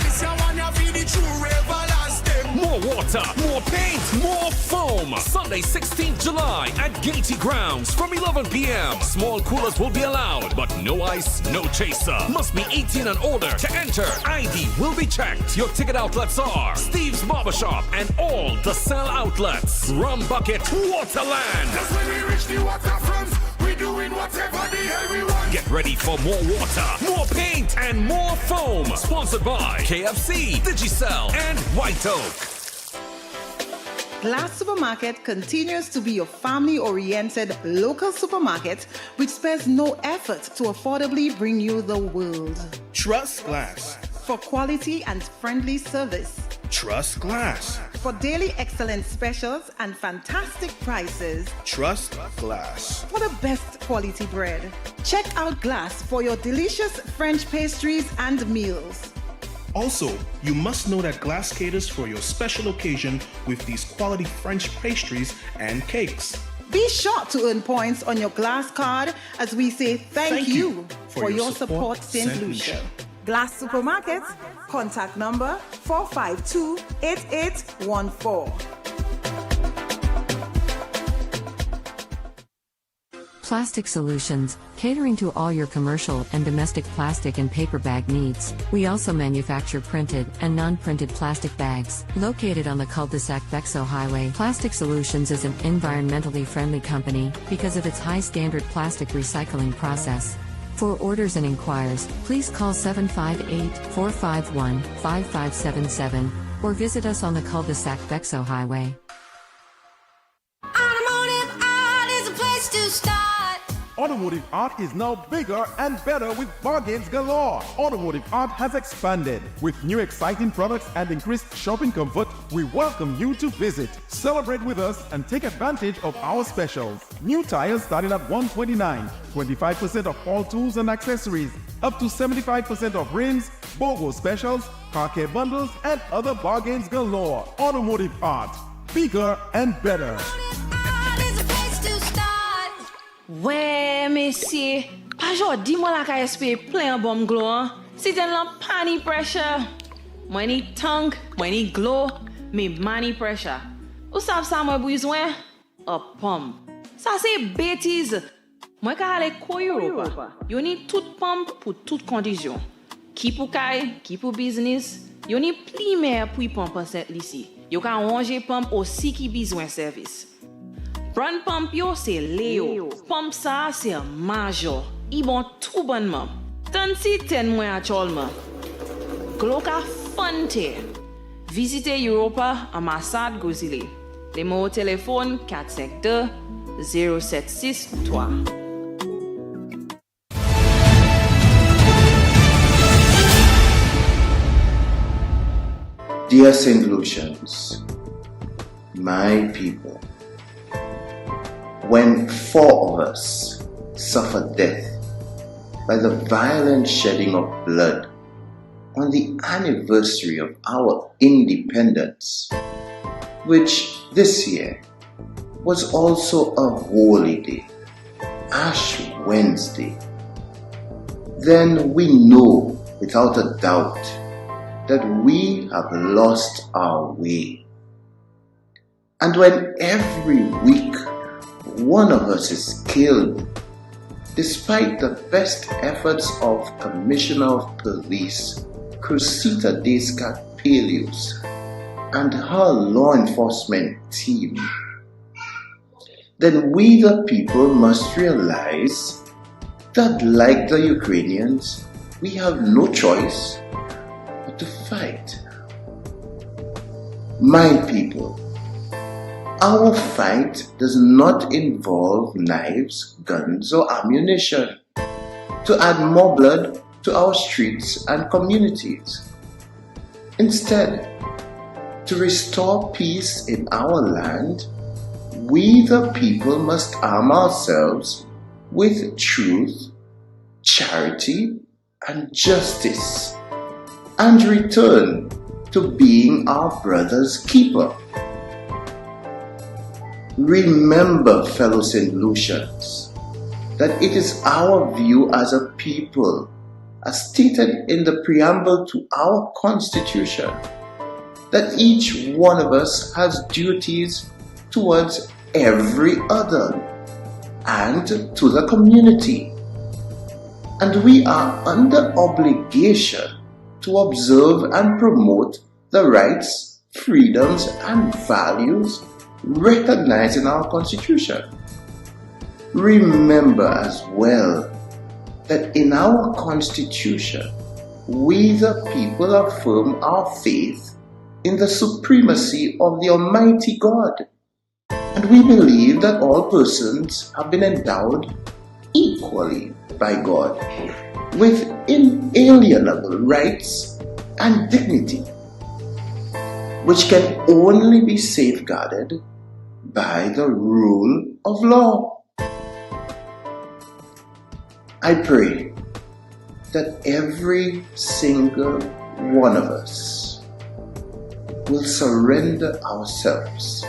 More water, more paint, more foam. Sunday, 16th July at Gaty Grounds from 11 p.m. Small coolers will be allowed, but no ice, no chaser. Must be 18 and older to enter. ID will be checked. Your ticket outlets are Steve's Barbershop and all the sell outlets. Rum Bucket Waterland. That's when we reach the waterfront. Doing whatever the hell we want. Get ready for more water, more paint, and more foam. Sponsored by KFC, Digicel, and White Oak. Glass Supermarket continues to be your family-oriented local supermarket which spares no effort to affordably bring you the world. Trust Glass. For quality and friendly service. Trust Glass. For daily excellent specials and fantastic prices. Trust Glass. For the best quality bread. Check out Glass for your delicious French pastries and meals. Also, you must know that Glass caters for your special occasion with these quality French pastries and cakes. Be sure to earn points on your Glass card as we say thank you for your support, St. Lucia. Glass Supermarket, contact number 452-8814. Plastic Solutions, catering to all your commercial and domestic plastic and paper bag needs. We also manufacture printed and non-printed plastic bags. Located on the cul-de-sac Bexo Highway, Plastic Solutions is an environmentally friendly company because of its high standard plastic recycling process. For orders and inquiries, please call 758-451-5577 or visit us on the cul-de-sac Bexo Highway. Automotive art is a place to start. Automotive art is now bigger and better with bargains galore. Automotive art has expanded. With new exciting products and increased shopping comfort, we welcome you to visit. Celebrate with us and take advantage of our specials. New tires starting at $129, 25% off all tools and accessories, up to 75% off rims, BOGO specials, car care bundles, and other bargains galore. Automotive art, bigger and better. Where me see Ajo, dis-moi la ka espere plein bon glow, hein? Si ten lan pani pressure. Mwen ni tank, mwen ni glow, me mani pressure. Ou sav sa mwen bezwen? A pump. Ça c'est bêtise. Moi ka ale ko Europa. Yo ni tout pump pour toute condition. Qui pour kay, qui pour business. Yo ni pli mer pour pump set lisi. Yo ka ranger pump aussi qui besoin service. Brand pump yo c'est Leo. Pump ça c'est major. I bon tout bonnement. Tant si ten mwen actuellement. Gloka Fonte. Visitez Europa, ambassade Gozile. Les mots au téléphone 452 0763. Dear St. Lucians, my people, when 4 of us suffered death by the violent shedding of blood on the anniversary of our independence, which this year was also a holy day, Ash Wednesday, then we know without a doubt that we have lost our way. And when every week one of us is killed, despite the best efforts of Commissioner of Police Cressida Descat Peleus and her law enforcement team, then we the people must realize that, like the Ukrainians, we have no choice but to fight. My people, our fight does not involve knives, guns, or ammunition to add more blood to our streets and communities. Instead, to restore peace in our land, we the people must arm ourselves with truth, charity, and justice, and return to being our brother's keeper. Remember, fellow St. Lucians, that it is our view as a people, as stated in the preamble to our Constitution, that each one of us has duties towards every other and to the community. And we are under obligation to observe and promote the rights, freedoms, and values recognized in our Constitution. Remember as well that in our Constitution, we the people affirm our faith in the supremacy of the Almighty God. And we believe that all persons have been endowed equally by God with inalienable rights and dignity, which can only be safeguarded by the rule of law. I pray that every single one of us will surrender ourselves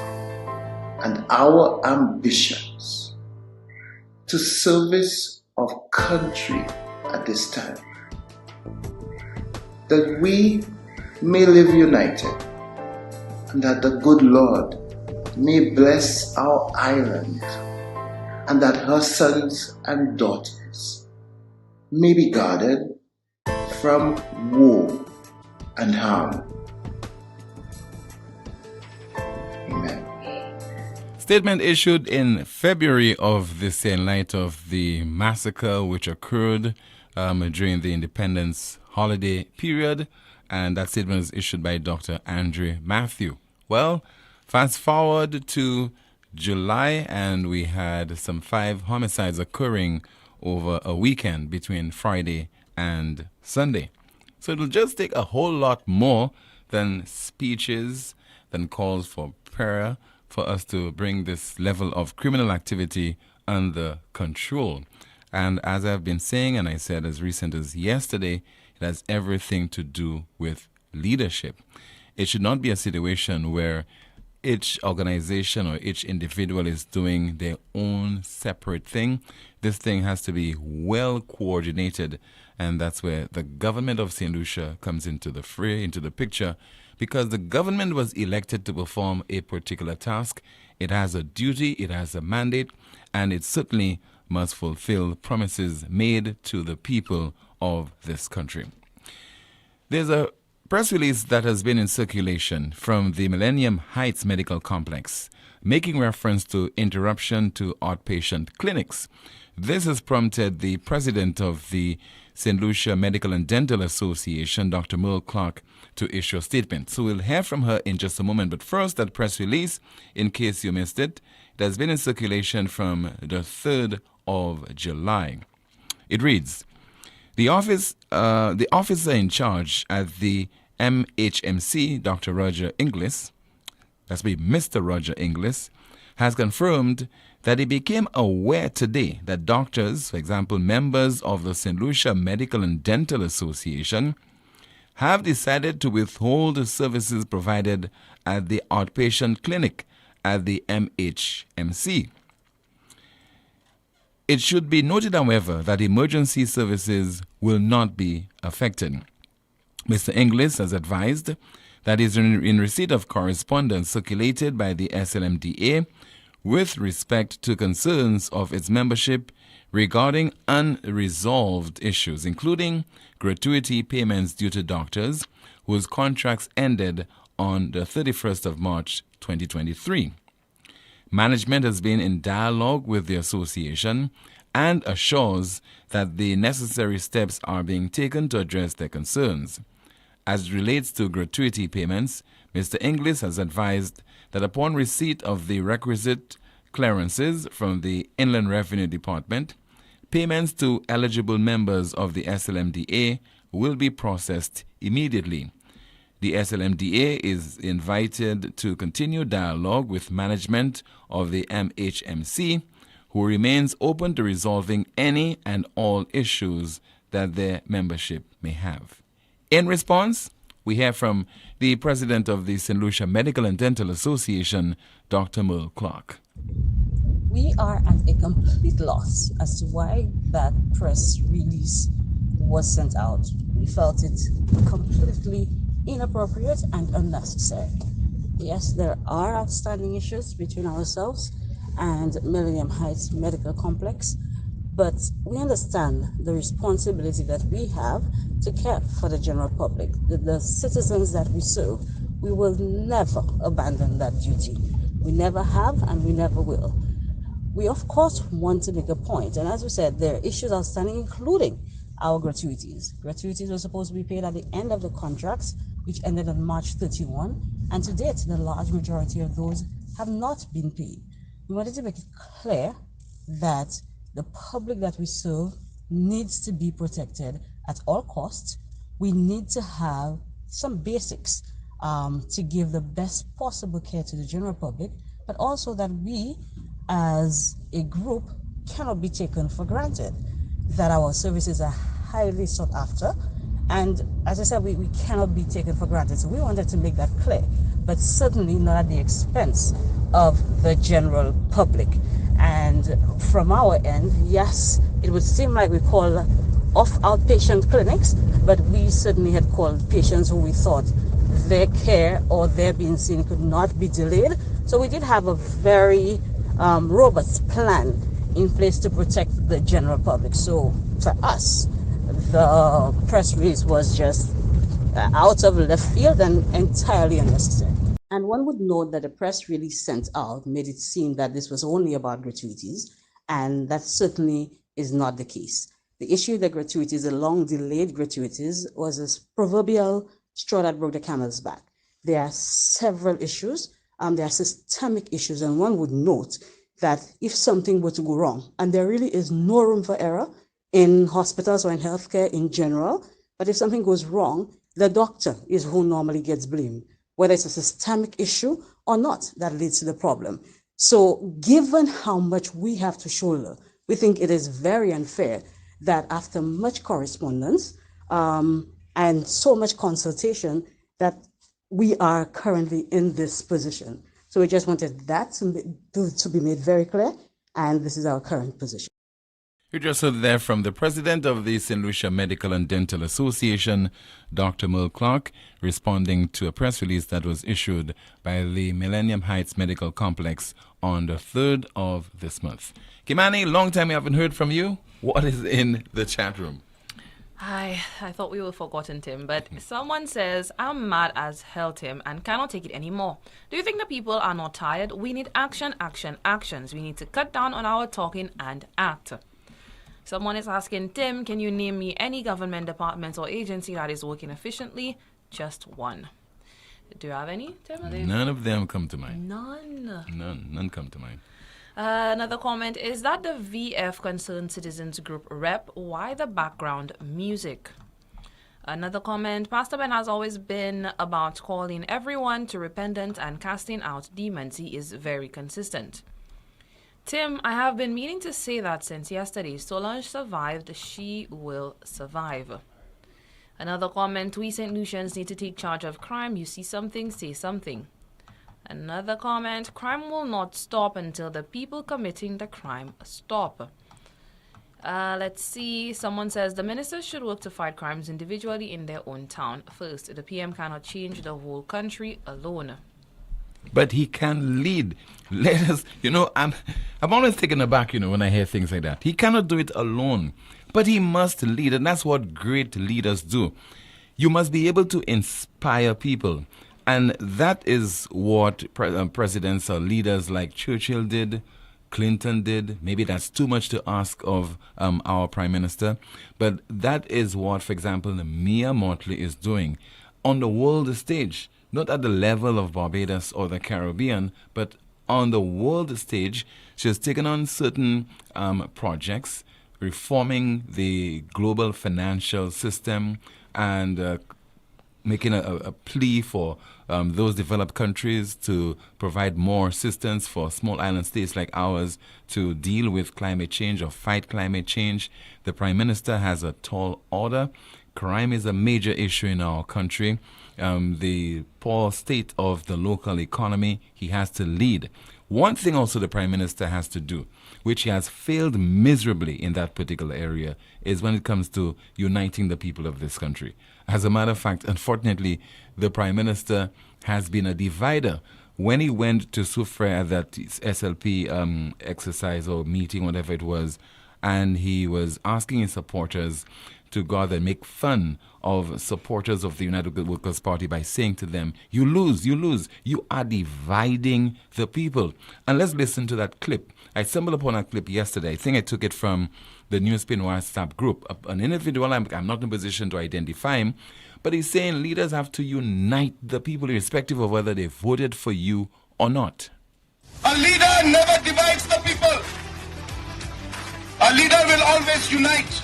and our ambitions to service of country at this time, that we may live united, and that the good Lord may bless our island, and that her sons and daughters may be guarded from woe and harm. Amen. Statement issued in February of this year in light of the massacre which occurred during the independence holiday period, and that statement was issued by Dr. Andre Matthew. Well, fast forward to July, and we had some 5 homicides occurring over a weekend between Friday and Sunday. So it'll just take a whole lot more than speeches, than calls for prayer, for us to bring this level of criminal activity under control. And as I've been saying, and I said as recent as yesterday, it has everything to do with leadership. It should not be a situation where each organization or each individual is doing their own separate thing. This thing has to be well coordinated, and that's where the government of St. Lucia comes into the fray, into the picture, because the government was elected to perform a particular task. It has a duty, it has a mandate, and it certainly must fulfill promises made to the people of this country. There's a press release that has been in circulation from the Millennium Heights Medical Complex, making reference to interruption to outpatient clinics. This has prompted the president of the St. Lucia Medical and Dental Association, Dr. Merle Clark, to issue a statement. So we'll hear from her in just a moment. But first, that press release, in case you missed it, it has been in circulation from the 3rd of July. It reads, the officer in charge at the MHMC, Dr. Roger Inglis, that's me, Mr. Roger Inglis, has confirmed that he became aware today that doctors, for example, members of the St. Lucia Medical and Dental Association, have decided to withhold services provided at the outpatient clinic at the MHMC. It should be noted, however, that emergency services will not be affected. Mr. Inglis has advised that he is in receipt of correspondence circulated by the SLMDA with respect to concerns of its membership regarding unresolved issues, including gratuity payments due to doctors whose contracts ended on the 31st of March 2023. Management has been in dialogue with the association and assures that the necessary steps are being taken to address their concerns. As it relates to gratuity payments, Mr. Inglis has advised that upon receipt of the requisite clearances from the Inland Revenue Department, payments to eligible members of the SLMDA will be processed immediately. The SLMDA is invited to continue dialogue with management of the MHMC, who remains open to resolving any and all issues that their membership may have. In response, we hear from the president of the St. Lucia Medical and Dental Association, Dr. Merle Clark. We are at a complete loss as to why that press release was sent out. We felt it completely inappropriate and unnecessary. Yes, there are outstanding issues between ourselves and Millennium Heights Medical Complex, but we understand the responsibility that we have to care for the general public, the citizens that we serve. We will never abandon that duty. We never have and we never will. We, of course, want to make a point, and as we said, there are issues outstanding, including our gratuities. Gratuities were supposed to be paid at the end of the contracts, which ended on March 31, and to date, the large majority of those have not been paid. We wanted to make it clear that the public that we serve needs to be protected at all costs. We need to have some basics to give the best possible care to the general public, but also that we as a group cannot be taken for granted, that our services are highly sought after, and as I said, we cannot be taken for granted. So we wanted to make that clear, but certainly not at the expense of the general public. And from our end, yes, it would seem like we call off outpatient clinics, but we certainly had called patients who we thought their care or their being seen could not be delayed. So we did have a very robust plan in place to protect the general public. So for us, the press release was just out of left field and entirely unnecessary. And one would note that the press release sent out made it seem that this was only about gratuities, and that certainly is not the case. The issue of the gratuities, the long delayed gratuities, was a proverbial straw that broke the camel's back. There are several issues, there are systemic issues, and one would note that if something were to go wrong, and there really is no room for error in hospitals or in healthcare in general, but if something goes wrong, the doctor is who normally gets blamed, whether it's a systemic issue or not that leads to the problem. So given how much we have to shoulder, we think it is very unfair that after much correspondence and so much consultation that we are currently in this position. So So we just wanted that to be made very clear, and this is our current position. You just heard there from the president of the St. Lucia Medical and Dental Association, Dr. Merle Clark, responding to a press release that was issued by the Millennium Heights Medical Complex on the 3rd of this month. Kimani, long time we haven't heard from you. What is in the chat room? I thought we were forgotten, Tim, but someone says, I'm mad as hell, Tim, and cannot take it anymore. Do you think the people are not tired? We need action, action, actions. We need to cut down on our talking and act. Someone is asking, Tim, can you name me any government department or agency that is working efficiently? Just one. Do you have any, Tim? None of them come to mind. None come to mind. Another comment, is that the VF Concerned Citizens Group rep? Why the background music? Another comment, Pastor Ben has always been about calling everyone to repentance and casting out demons. He is very consistent. Tim, I have been meaning to say that since yesterday. Solange survived, she will survive. Another comment, we St. Lucians need to take charge of crime. You see something, say something. Another comment, crime will not stop until the people committing the crime stop. Let's see, someone says the ministers should work to fight crimes individually in their own town. First, the PM cannot change the whole country alone. But he can lead. Let us, I'm always taken aback, when I hear things like that. He cannot do it alone, but he must lead, and that's what great leaders do. You must be able to inspire people. And that is what presidents or leaders like Churchill did, Clinton did. Maybe that's too much to ask of our prime minister. But that is what, for example, Mia Motley is doing on the world stage. Not at the level of Barbados or the Caribbean, but on the world stage. She has taken on certain projects, reforming the global financial system and making a plea for those developed countries to provide more assistance for small island states like ours to deal with climate change or fight climate change. The Prime Minister has a tall order. Crime is a major issue in our country. The poor state of the local economy, he has to lead. One thing also the Prime Minister has to do, which he has failed miserably in that particular area, is when it comes to uniting the people of this country. As a matter of fact, unfortunately, the Prime Minister has been a divider. When he went to Soufriere at that SLP exercise or meeting, whatever it was, and he was asking his supporters to go out and make fun of supporters of the United Workers' Party by saying to them, you lose, you are dividing the people. And let's listen to that clip. I stumbled upon a clip yesterday. I think I took it from the NewsSpin WhatsApp group. An individual, I'm not in a position to identify him, but he's saying leaders have to unite the people irrespective of whether they voted for you or not. A leader never divides the people. A leader will always unite.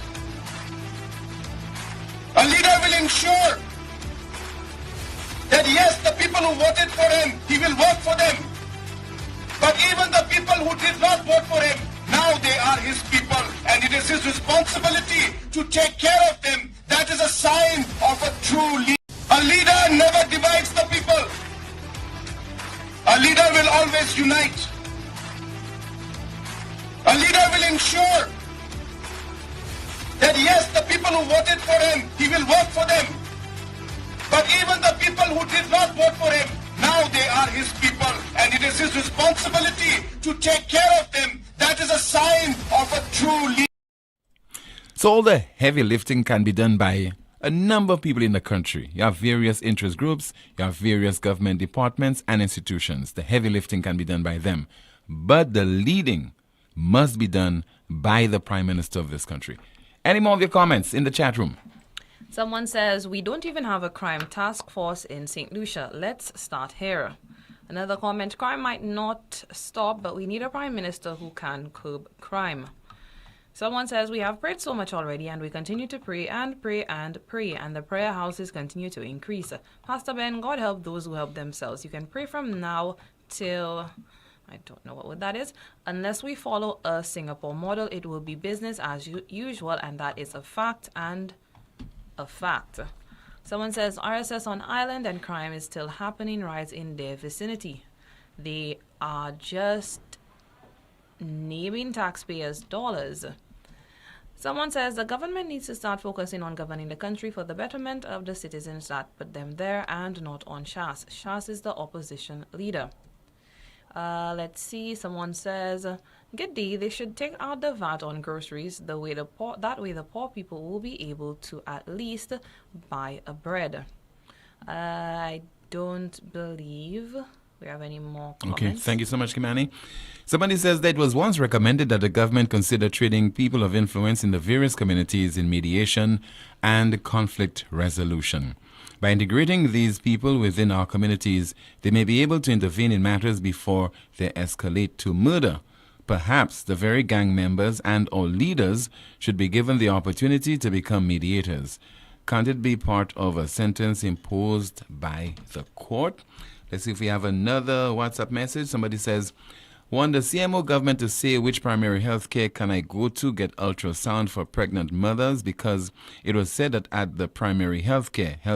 A leader will ensure that yes, the people who voted for him, he will work for them. But even the people who did not vote for him, now they are his people, and it is his responsibility to take care of them. That is a sign of a true leader. A leader never divides the people. A leader will always unite. A leader will ensure that yes, the people who voted for him, he will work for them. But even the people who did not vote for him, now they are his people, and it is his responsibility to take care of them. That is a sign of a true leader. So all the heavy lifting can be done by a number of people in the country. You have various interest groups, you have various government departments and institutions. The heavy lifting can be done by them. But the leading must be done by the Prime Minister of this country. Any more of your comments in the chat room? Someone says, we don't even have a crime task force in St. Lucia. Let's start here. Another comment, crime might not stop, but we need a prime minister who can curb crime. Someone says, we have prayed so much already, and we continue to pray and pray and pray, and the prayer houses continue to increase. Pastor Ben, God help those who help themselves. You can pray from now till... I don't know what that is. Unless we follow a Singapore model, it will be business as usual, and that is a fact and a fact. Someone says RSS on island and crime is still happening right in their vicinity. They are just naming taxpayers' dollars. Someone says the government needs to start focusing on governing the country for the betterment of the citizens that put them there and not on Shas. Shas is the opposition leader. Let's see. Someone says, "Good day. They should take out the VAT on groceries. That way the poor people will be able to at least buy a bread." I don't believe we have any more comments. Okay, thank you so much, Kimani. Somebody says that it was once recommended that the government consider treating people of influence in the various communities in mediation and conflict resolution. By integrating these people within our communities, they may be able to intervene in matters before they escalate to murder. Perhaps the very gang members and or leaders should be given the opportunity to become mediators. Can't it be part of a sentence imposed by the court? Let's see if we have another WhatsApp message. Somebody says, "Want the CMO government to say which primary health care can I go to get ultrasound for pregnant mothers, because it was said that at the primary health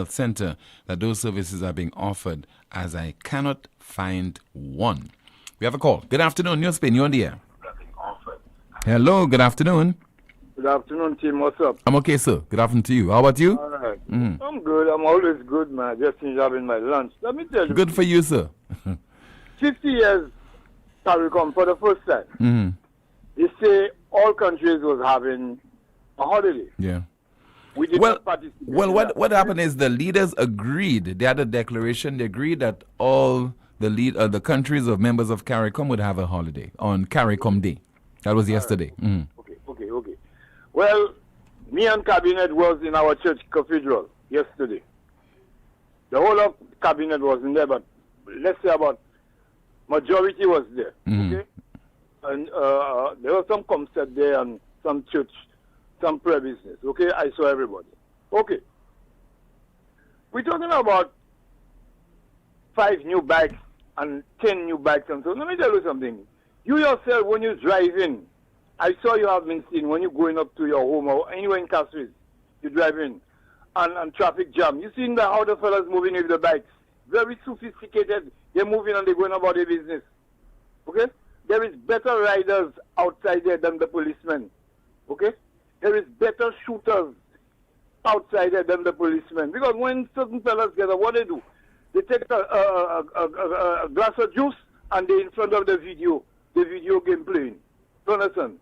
center that those services are being offered, as I cannot find one." We have a call. Good afternoon, NewsSpin, you're on the air. Hello, good afternoon. Good afternoon, team. What's up? I'm okay, sir. Good afternoon to you. How about you? All right. I'm good. I'm always good, man. Just finished having my lunch. Let me tell you. Good for you, sir. 50 years CARICOM for the first time. They say all countries was having a holiday. Yeah. We did not participate. Well, what happened is the leaders agreed. They had a declaration. They agreed that all the countries of members of CARICOM would have a holiday on CARICOM Day. That was yesterday. Okay. Well, me and cabinet was in our church cathedral yesterday. The whole of cabinet wasn't there, but let's say about majority was there. Okay, and there was some concert there and some church, some prayer business. Okay, I saw everybody. Okay, we're talking about 5 new bikes and 10 new bikes and so. Let me tell you something. You yourself, when you drive in, I saw you have been seen when you're going up to your home or anywhere in Castries, you drive in, and traffic jam. You seen how the fellas moving with the bikes. Very sophisticated. They're moving and they're going about their business. Okay? There is better riders outside there than the policemen. Okay? There is better shooters outside there than the policemen. Because when certain fellas get up, what they do? They take a glass of juice and they're in front of the video game playing. You understand?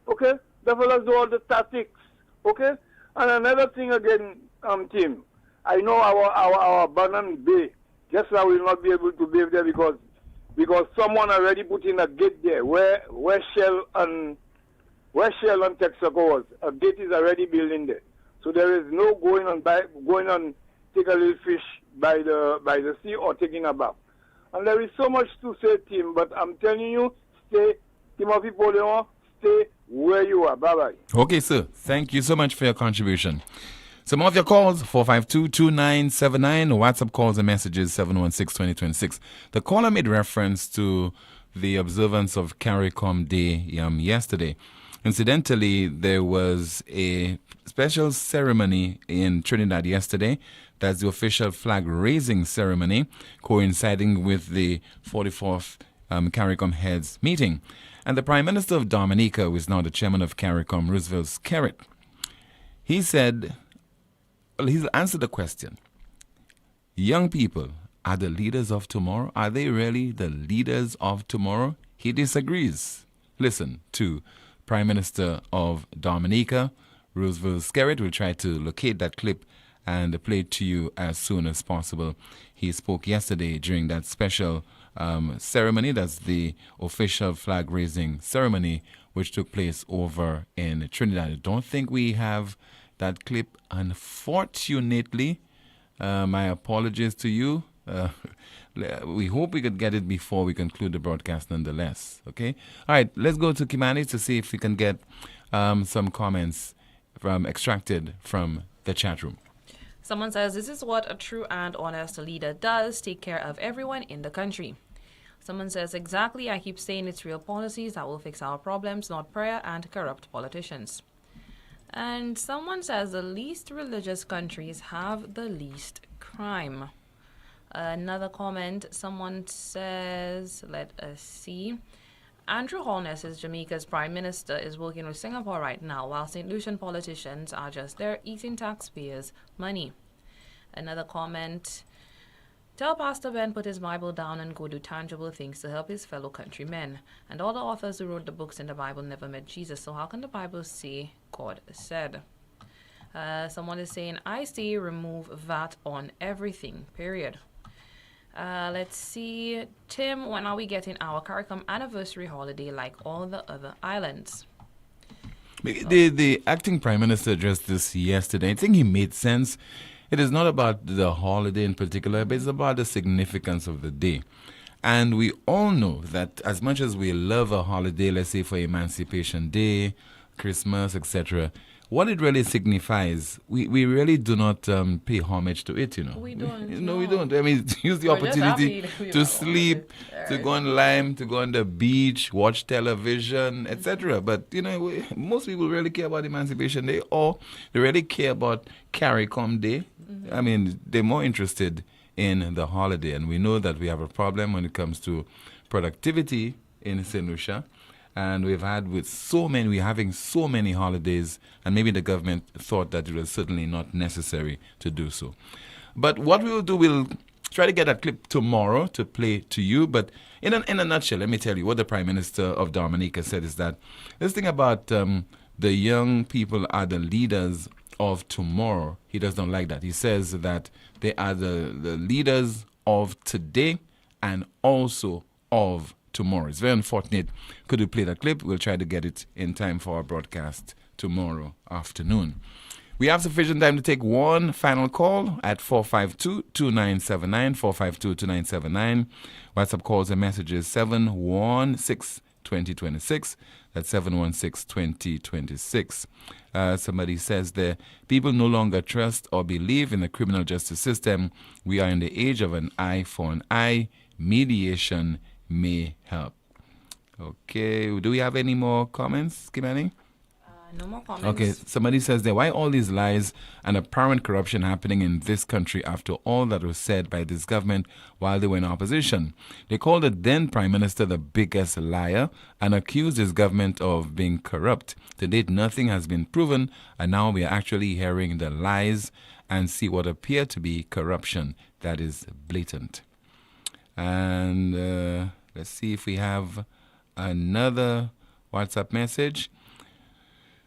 Okay? The fellas do all the tactics. Okay? And another thing again, team. I know our Banana Bay, guess I will not be able to be there because someone already put in a gate there where Shell and Texaco was. A gate is already built in there. So there is no going on take a little fish by the sea or taking a bath. And there is so much to say, team, but I'm telling you, stay, Timothy Poleon, stay where you are. Bye-bye. Okay, sir. Thank you so much for your contribution. Some of your calls, 452-2979, WhatsApp calls and messages, 716-2026. The caller made reference to the observance of CARICOM Day yesterday. Incidentally, there was a special ceremony in Trinidad yesterday. That's the official flag-raising ceremony, coinciding with the 44th CARICOM Heads meeting. And the Prime Minister of Dominica, who is now the chairman of CARICOM, Roosevelt Skerritt, he said, well, he's answered the question. Young people are the leaders of tomorrow. Are they really the leaders of tomorrow? He disagrees. Listen to Prime Minister of Dominica, Roosevelt Skerritt. We'll try to locate that clip and play it to you as soon as possible. He spoke yesterday during that special ceremony. That's the official flag-raising ceremony, which took place over in Trinidad. I don't think we have that clip, unfortunately. My apologies to you. We hope we could get it before we conclude the broadcast nonetheless. Okay? All right, let's go to Kimani to see if we can get some comments extracted from the chat room. Someone says, this is what a true and honest leader does, take care of everyone in the country. Someone says, exactly, I keep saying it's real policies that will fix our problems, not prayer and corrupt politicians. And someone says, the least religious countries have the least crime. Another comment, someone says, let us see. Andrew Holness is Jamaica's Prime Minister, is working with Singapore right now, while St. Lucian politicians are just there eating taxpayers' money. Another comment, tell Pastor Ben put his Bible down and go do tangible things to help his fellow countrymen. And all the authors who wrote the books in the Bible never met Jesus, so how can the Bible say God said? Someone is saying, I say remove VAT on everything, period. Let's see. Tim, when are we getting our CARICOM anniversary holiday like all the other islands? The acting Prime Minister addressed this yesterday. I think he made sense. It is not about the holiday in particular, but it's about the significance of the day. And we all know that as much as we love a holiday, let's say for Emancipation Day, Christmas, etc., what it really signifies, we really do not pay homage to it, you know. We don't. No, we don't. I mean, use the opportunity to sleep, to go on Lime, to go on the beach, watch television, etc. But, you know, most people really care about Emancipation Day, or they really care about CARICOM Day. I mean, they're more interested in the holiday. And we know that we have a problem when it comes to productivity in St. Lucia. And we're having so many holidays, and maybe the government thought that it was certainly not necessary to do so. But what we will do, we'll try to get that clip tomorrow to play to you. But in a nutshell, let me tell you what the Prime Minister of Dominica said is that this thing about the young people are the leaders of tomorrow, he does not like that. He says that they are the leaders of today and also of tomorrow. It's very unfortunate. Could we play that clip? We'll try to get it in time for our broadcast tomorrow afternoon. We have sufficient time to take one final call at 452-2979, 452-2979. WhatsApp calls and messages 716-2026. That's 716-2026. Somebody says there, people no longer trust or believe in the criminal justice system. We are in the age of an eye for an eye. Mediation may help. Okay, do we have any more comments, Kimani? No more comments. Okay, somebody says there, why all these lies and apparent corruption happening in this country after all that was said by this government while they were in opposition? They called the then Prime Minister the biggest liar and accused his government of being corrupt. To date, nothing has been proven, and now we are actually hearing the lies and see what appear to be corruption that is blatant. And let's see if we have another WhatsApp message.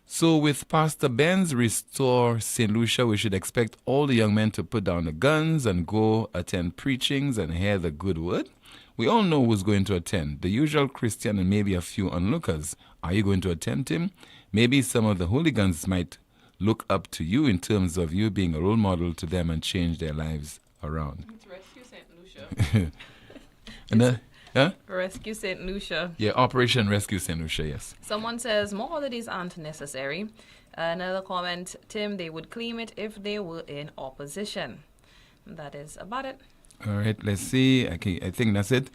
So with Pastor Ben's Restore St. Lucia, we should expect all the young men to put down the guns and go attend preachings and hear the good word. We all know who's going to attend. The usual Christian and maybe a few onlookers. Are you going to attend him? Maybe some of the hooligans might look up to you in terms of you being a role model to them and change their lives around. It's Rescue St. Lucia. And Rescue St. Lucia. Yeah, Operation Rescue St. Lucia, yes. Someone says more holidays aren't necessary. Another comment, Tim, they would claim it if they were in opposition. That is about it. All right, let's see. Okay, I think that's it.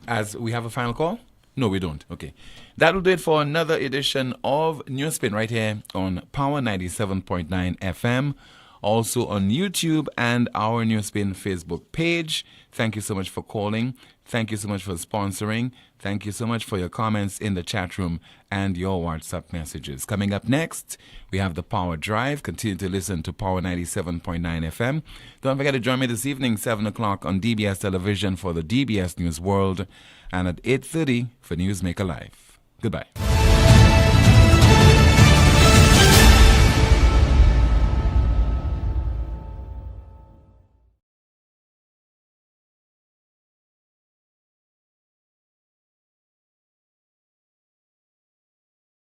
As we have a final call? No, we don't. Okay. That'll do it for another edition of NewsSpin right here on Power 97.9 FM. Also on YouTube and our NewsSpin Facebook page. Thank you so much for calling. Thank you so much for sponsoring. Thank you so much for your comments in the chat room and your WhatsApp messages. Coming up next, we have the Power Drive. Continue to listen to Power 97.9 FM. Don't forget to join me this evening, 7 o'clock on DBS Television for the DBS News World and at 8:30 for Newsmaker Live. Goodbye.